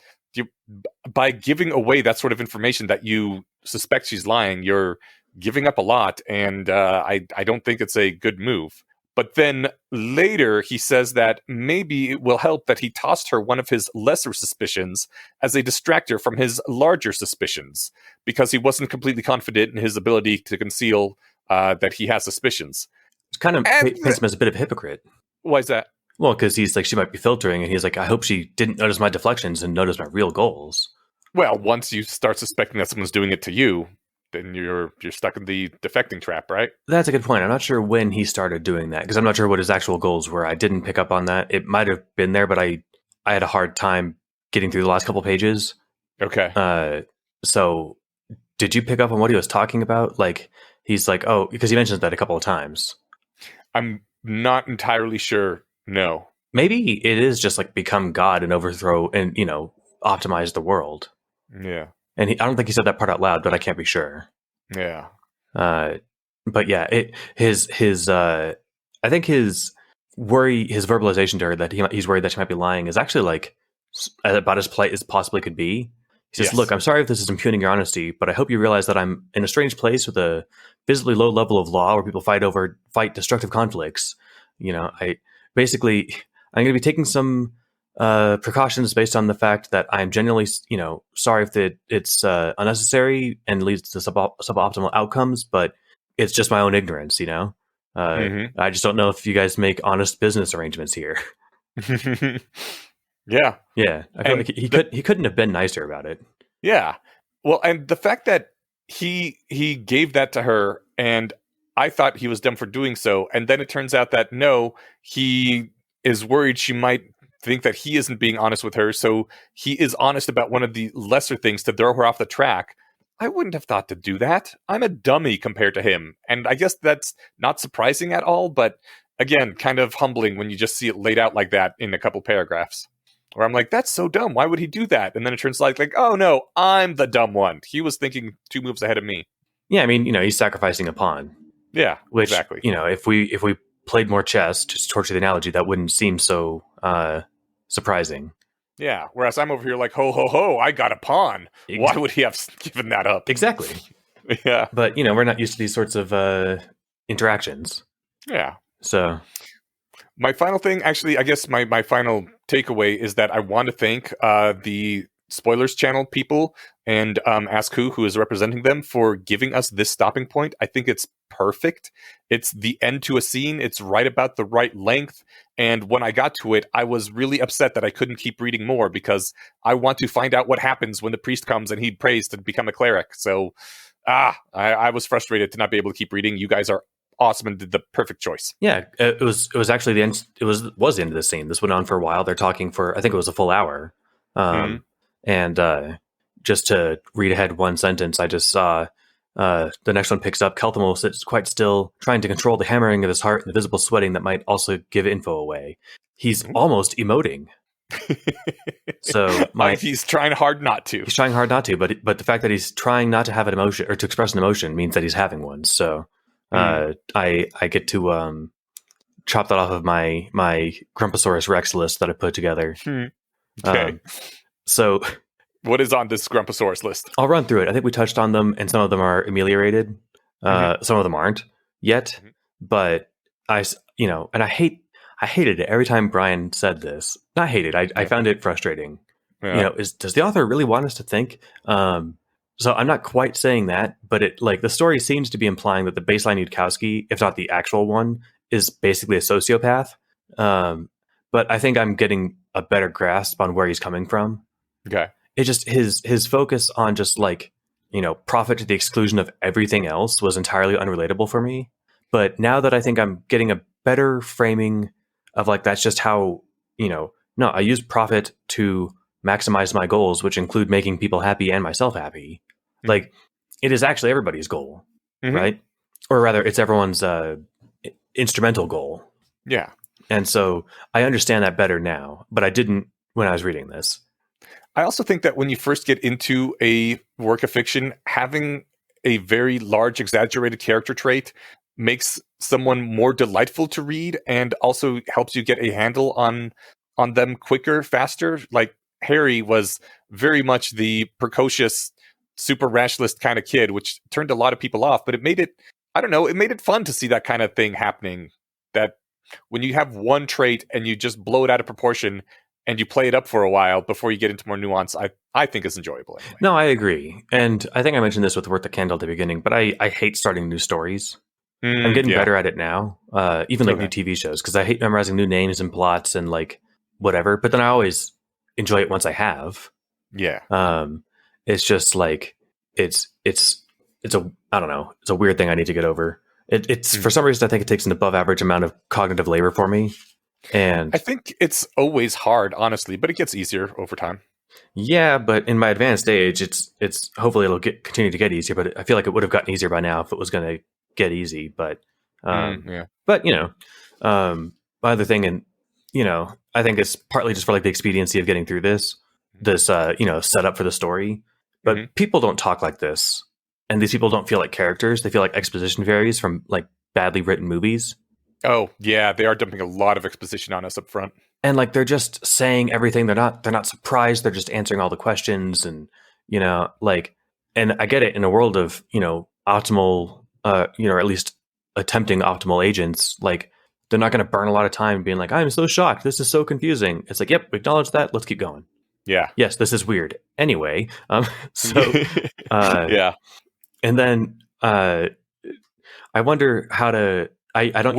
S1: by giving away that sort of information that you suspect she's lying, you're giving up a lot, and I don't think it's a good move. But then later he says that maybe it will help that he tossed her one of his lesser suspicions as a distractor from his larger suspicions, because he wasn't completely confident in his ability to conceal that he has suspicions.
S2: It kind of paints him as a bit of a hypocrite.
S1: Why is that?
S2: Well, because he's like, she might be filtering, and he's like, I hope she didn't notice my deflections and notice my real goals.
S1: Well, once you start suspecting that someone's doing it to you, then you're stuck in the defecting trap, right?
S2: That's a good point. I'm not sure when he started doing that, because I'm not sure what his actual goals were. I didn't pick up on that. It might have been there, but I had a hard time getting through the last couple pages.
S1: Okay.
S2: So did you pick up on what he was talking about? Like, he's like, oh, because he mentions that a couple of times.
S1: I'm not entirely sure. No.
S2: Maybe it is just like become God and overthrow and, optimize the world.
S1: Yeah.
S2: And I don't think he said that part out loud, but I can't be sure.
S1: Yeah.
S2: But yeah, I think his worry, his verbalization to her that he's worried that she might be lying is actually like about as polite as possibly could be. He says, Look, I'm sorry if this is impugning your honesty, but I hope you realize that I'm in a strange place with a visibly low level of law where people fight destructive conflicts. I'm going to be taking some precautions based on the fact that I'm genuinely, sorry if it's unnecessary and leads to suboptimal outcomes, but it's just my own ignorance, I just don't know if you guys make honest business arrangements here.
S1: Yeah.
S2: Yeah. I feel like he couldn't have been nicer about it.
S1: Yeah. Well, and the fact that he gave that to her, and I thought he was dumb for doing so, and then it turns out that no, he is worried she might think that he isn't being honest with her, so he is honest about one of the lesser things to throw her off the track. I wouldn't have thought to do that. I'm a dummy compared to him, and I guess that's not surprising at all, but again, kind of humbling when you just see it laid out like that in a couple paragraphs. Where I'm like, that's so dumb. Why would he do that? And then it turns like, oh no, I'm the dumb one. He was thinking 2 moves ahead of me.
S2: Yeah, I mean, he's sacrificing a pawn.
S1: Yeah,
S2: which,
S1: exactly.
S2: If we played more chess, just to torture the analogy, that wouldn't seem so surprising.
S1: Yeah, whereas I'm over here like, ho, ho, ho, I got a pawn. Why would he have given that up?
S2: Exactly.
S1: Yeah.
S2: But, we're not used to these sorts of interactions.
S1: Yeah.
S2: So...
S1: My final thing, actually, I guess my final takeaway is that I want to thank the Spoilers Channel people and Ask who is representing them for giving us this stopping point. I think it's perfect. It's the end to a scene. It's right about the right length. And when I got to it, I was really upset that I couldn't keep reading more because I want to find out what happens when the priest comes and he prays to become a cleric. So, I was frustrated to not be able to keep reading. You guys are awesome and did the perfect choice.
S2: Yeah, it was actually the end. It was the end of the scene. This went on for a while. They're talking for, I think it was a full hour. And just to read ahead one sentence, I just saw the next one picks up. Keltham sits quite still, trying to control the hammering of his heart and the visible sweating that might also give info away. He's almost emoting. So
S1: he's trying hard not to.
S2: He's trying hard not to, but the fact that he's trying not to have an emotion or to express an emotion means that he's having one. So I get to chop that off of my Grumposaurus Rex list that I put together.
S1: Okay.
S2: So
S1: what is on this Grumposaurus list?
S2: I'll run through it. I think we touched on them, and some of them are ameliorated. Some of them aren't yet. But and I hated it every time Brian said this. Not hated. I found it frustrating. Yeah. Does the author really want us to think? So I'm not quite saying that, but the story seems to be implying that the baseline Yudkowsky, if not the actual one, is basically a sociopath. But I think I'm getting a better grasp on where he's coming from.
S1: Okay.
S2: It just his focus on just profit to the exclusion of everything else was entirely unrelatable for me. But now that I think I'm getting a better framing of that's just how, no, I use profit to maximize my goals, which include making people happy and myself happy. It is actually everybody's goal, right? Or rather, it's everyone's instrumental goal.
S1: Yeah.
S2: And so I understand that better now, but I didn't when I was reading this.
S1: I also think that when you first get into a work of fiction, having a very large, exaggerated character trait makes someone more delightful to read and also helps you get a handle on them quicker, faster. Like Harry was very much the precocious, super rationalist kind of kid, which turned a lot of people off, but it made it fun to see that kind of thing happening. That when you have one trait and you just blow it out of proportion and you play it up for a while before you get into more nuance, I think is enjoyable anyway.
S2: No, I agree. And I think I mentioned this with Worth the Candle at the beginning, but I hate starting new stories. I'm getting better at it now, even new TV shows, because I hate memorizing new names and plots and whatever. But then I always enjoy it once I have.
S1: Yeah.
S2: It's just it's a, I don't know, it's a weird thing I need to get over. It's for some reason I think it takes an above average amount of cognitive labor for me. And
S1: I think it's always hard, honestly, but it gets easier over time.
S2: Yeah, but in my advanced age, it's hopefully it'll continue to get easier. But I feel like it would have gotten easier by now if it was going to get easy. But but my other thing, and I think it's partly just for the expediency of getting through this setup for the story. But people don't talk like this, and these people don't feel like characters. They feel like exposition fairies from badly written movies.
S1: Oh yeah, they are dumping a lot of exposition on us up front.
S2: And they're just saying everything. They're not surprised. They're just answering all the questions, and and I get it in a world of optimal, or at least attempting optimal agents. They're not going to burn a lot of time being I'm so shocked. This is so confusing. It's yep, we acknowledge that. Let's keep going.
S1: Yeah.
S2: Yes, this is weird. Anyway,
S1: yeah.
S2: And then I wonder how to. I don't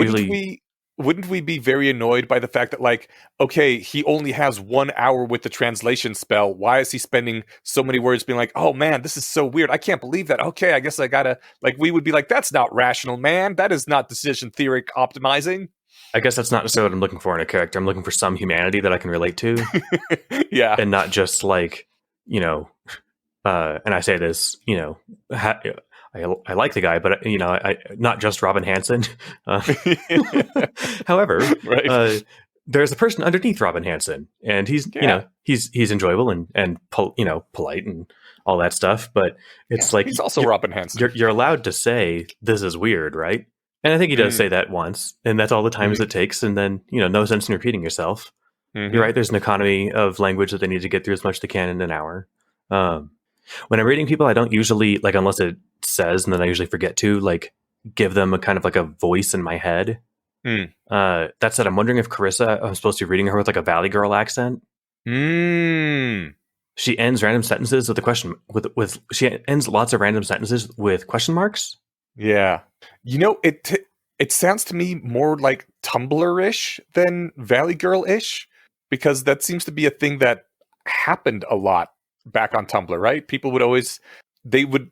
S1: Wouldn't we be very annoyed by the fact that okay, he only has 1 hour with the translation spell. Why is he spending so many words being oh man, this is so weird. I can't believe that. Okay, I guess I gotta we would be that's not rational, man. That is not decision theory optimizing.
S2: I guess that's not necessarily what I'm looking for in a character. I'm looking for some humanity that I can relate to.
S1: Yeah.
S2: And not just and I say this, I like the guy, but I not just Robin Hansen. However, there's a person underneath Robin Hansen, and he's he's enjoyable and polite and all that stuff. But it's
S1: he's also Robin Hansen.
S2: You're allowed to say this is weird, right? And I think he does say that once, and that's all the times it takes. And then no sense in repeating yourself. You're right. There's an economy of language that they need to get through as much as they can in an hour. When I'm reading people, I don't usually unless it says, and then I usually forget to give them a kind of a voice in my head.
S1: Mm.
S2: That said, I'm wondering if Carissa, I'm supposed to be reading her with like a Valley Girl accent.
S1: Mm.
S2: She ends random sentences with a question. With she ends lots of random sentences with question marks.
S1: Yeah. It sounds to me more like Tumblr-ish than Valley Girl-ish, because that seems to be a thing that happened a lot back on Tumblr, right? People would always, they would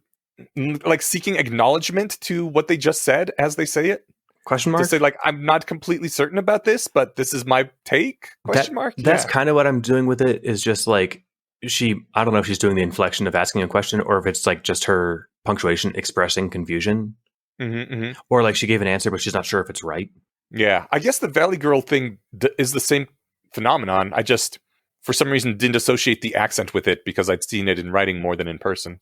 S1: like seeking acknowledgement to what they just said as they say it.
S2: Question
S1: To
S2: mark?
S1: say like, I'm not completely certain about this, but this is my take? Question mark?
S2: That's
S1: Yeah.
S2: kind of what I'm doing with it, is just like I don't know if she's doing the inflection of asking a question or if it's like just her punctuation expressing confusion. Or like she gave an answer, but she's not sure if it's right.
S1: Yeah. I guess the Valley Girl thing is the same phenomenon. I just, for some reason, didn't associate the accent with it because I'd seen it in writing more than in person.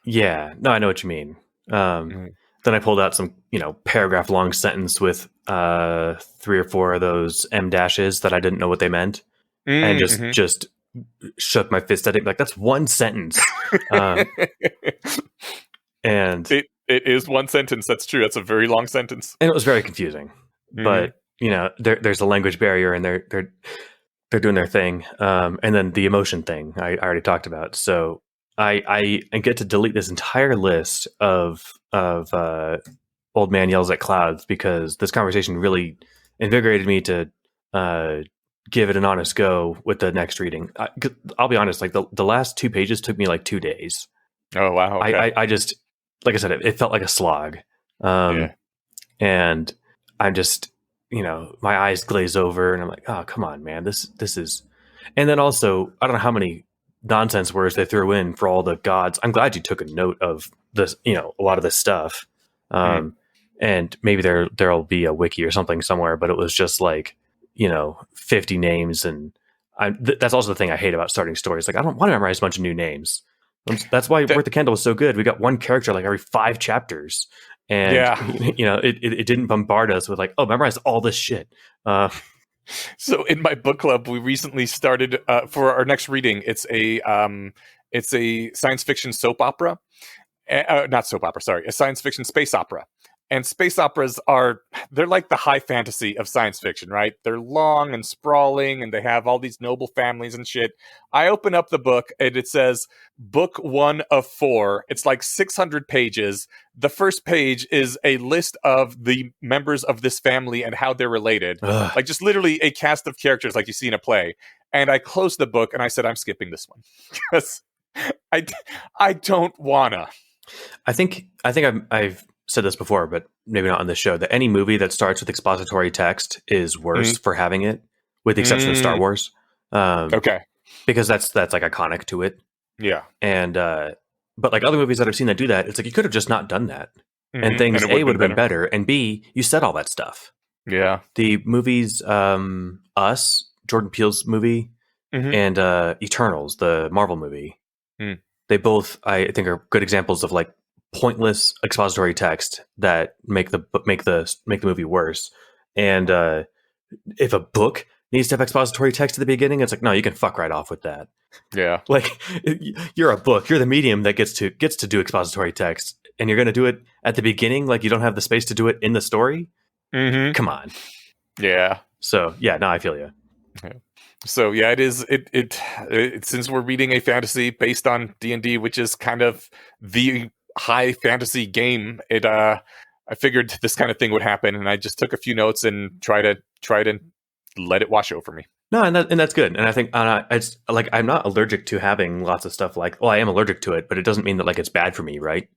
S2: Yeah. No, I know what you mean. Then I pulled out some, paragraph long sentence with 3 or 4 of those M dashes that I didn't know what they meant. And just shook my fist at it. Like, that's one sentence. And
S1: it is one sentence. That's true. That's a very long sentence.
S2: And it was very confusing. But, there's a language barrier and they're doing their thing. And then the emotion thing I already talked about. So I get to delete this entire list of old man yells at clouds because this conversation really invigorated me to give it an honest go with the next reading. I'll be honest, like the last 2 pages took me like 2 days.
S1: Oh, wow. Okay.
S2: I just, like I said, it felt like a slog. And I'm just, my eyes glaze over and I'm like, oh, come on, man, this is, and then also, I don't know how many nonsense words they threw in for all the gods. I'm glad you took a note of this, a lot of this stuff. And maybe there'll be a wiki or something somewhere, but it was just like, 50 names. And that's also the thing I hate about starting stories. Like, I don't want to memorize a bunch of new names. That's why Worth the Candle was so good. We got one character like every 5 chapters. And, it didn't bombard us with like, oh, memorize all this shit.
S1: So in my book club, we recently started for our next reading. It's a science fiction soap opera. Not soap opera, sorry. A science fiction space opera. And space operas they're like the high fantasy of science fiction, right? They're long and sprawling and they have all these noble families and shit. I open up the book and it says book 1 of 4. It's like 600 pages. The first page is a list of the members of this family and how they're related.
S2: Ugh.
S1: Like just literally a cast of characters like you see in a play. And I closed the book and I said, I'm skipping this one because I don't wanna.
S2: I think I've said this before, but maybe not on this show, that any movie that starts with expository text is worse for having it, with the exception of Star Wars.
S1: Okay.
S2: Because that's like iconic to it.
S1: Yeah.
S2: And but like other movies that I've seen that do that, it's like you could have just not done that. And things A would have been better, and B, you said all that stuff.
S1: Yeah.
S2: The movies Us, Jordan Peele's movie, and Eternals, the Marvel movie. They both, I think, are good examples of like pointless expository text that make the movie worse. And if a book needs to have expository text at the beginning, it's like, no, you can fuck right off with that.
S1: Yeah.
S2: Like, you're a book, you're the medium that gets to do expository text, and you're going to do it at the beginning, like you don't have the space to do it in the story. Come on.
S1: Yeah.
S2: So yeah, no, I feel you.
S1: Yeah. So yeah, it is. It since we're reading a fantasy based on D&D, which is kind of the high fantasy game, I figured this kind of thing would happen, and I just took a few notes and tried to let it wash over me.
S2: No, and that's good. And I think it's like I'm not allergic to having lots of stuff. Like, well, I am allergic to it, but it doesn't mean that like it's bad for me, right?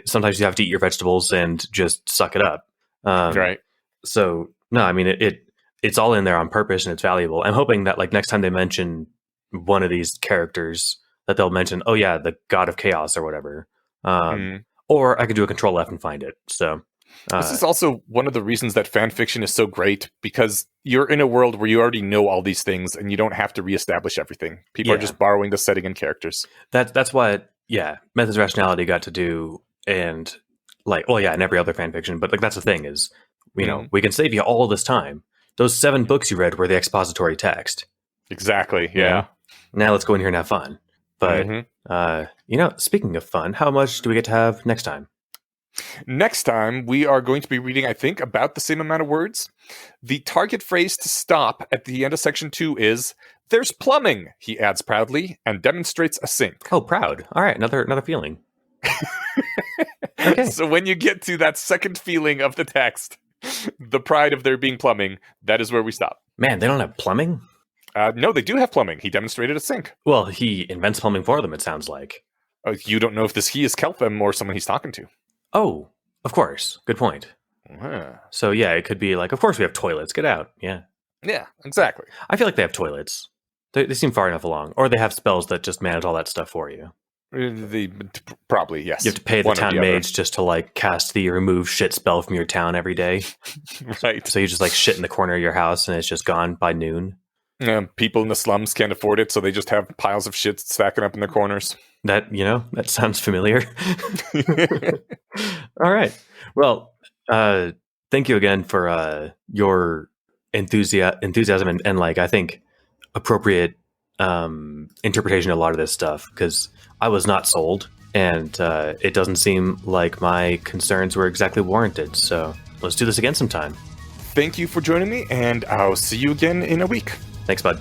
S2: Sometimes you have to eat your vegetables and just suck it up.
S1: Right.
S2: So no, I mean it's all in there on purpose and it's valuable. I'm hoping that like next time they mention one of these characters, that they'll mention, oh yeah, the God of Chaos or whatever. Or I could do a Control F and find it. So
S1: this is also one of the reasons that fan fiction is so great, because you're in a world where you already know all these things and you don't have to reestablish everything. People are just borrowing the setting and characters.
S2: That's what Methods Rationality got to do, and like, well, yeah, and every other fan fiction. But like that's the thing is, we can save you all this time. Those 7 books you read were the expository text.
S1: Exactly. Yeah.
S2: Now let's go in here and have fun. But speaking of fun, how much do we get to have next time?
S1: Next time, we are going to be reading, I think, about the same amount of words. The target phrase to stop at the end of section 2 is, "There's plumbing," he adds proudly, and demonstrates a sink.
S2: Oh, proud. All right, another feeling. Okay.
S1: So when you get to that second feeling of the text, the pride of there being plumbing, that is where we stop.
S2: Man, they don't have plumbing?
S1: No, they do have plumbing. He demonstrated a sink.
S2: Well, he invents plumbing for them, it sounds like.
S1: You don't know if this he is Keltham or someone he's talking to.
S2: Oh, of course. Good point. So, yeah, it could be like, of course we have toilets. Get out. Yeah.
S1: Yeah, exactly.
S2: I feel like they have toilets. They seem far enough along. Or they have spells that just manage all that stuff for you.
S1: Probably, yes.
S2: You have to pay the
S1: One or
S2: town
S1: the other.
S2: mage just to like cast the remove shit spell from your town every day.
S1: Right.
S2: So you just like shit in the corner of your house and it's just gone by noon.
S1: People in the slums can't afford it, so they just have piles of shit stacking up in their corners.
S2: That sounds familiar. All right. Well, thank you again for your enthusiasm and like, I think, appropriate interpretation of a lot of this stuff, because I was not sold, and it doesn't seem like my concerns were exactly warranted. So let's do this again sometime.
S1: Thank you for joining me, and I'll see you again in a week.
S2: Thanks, bud.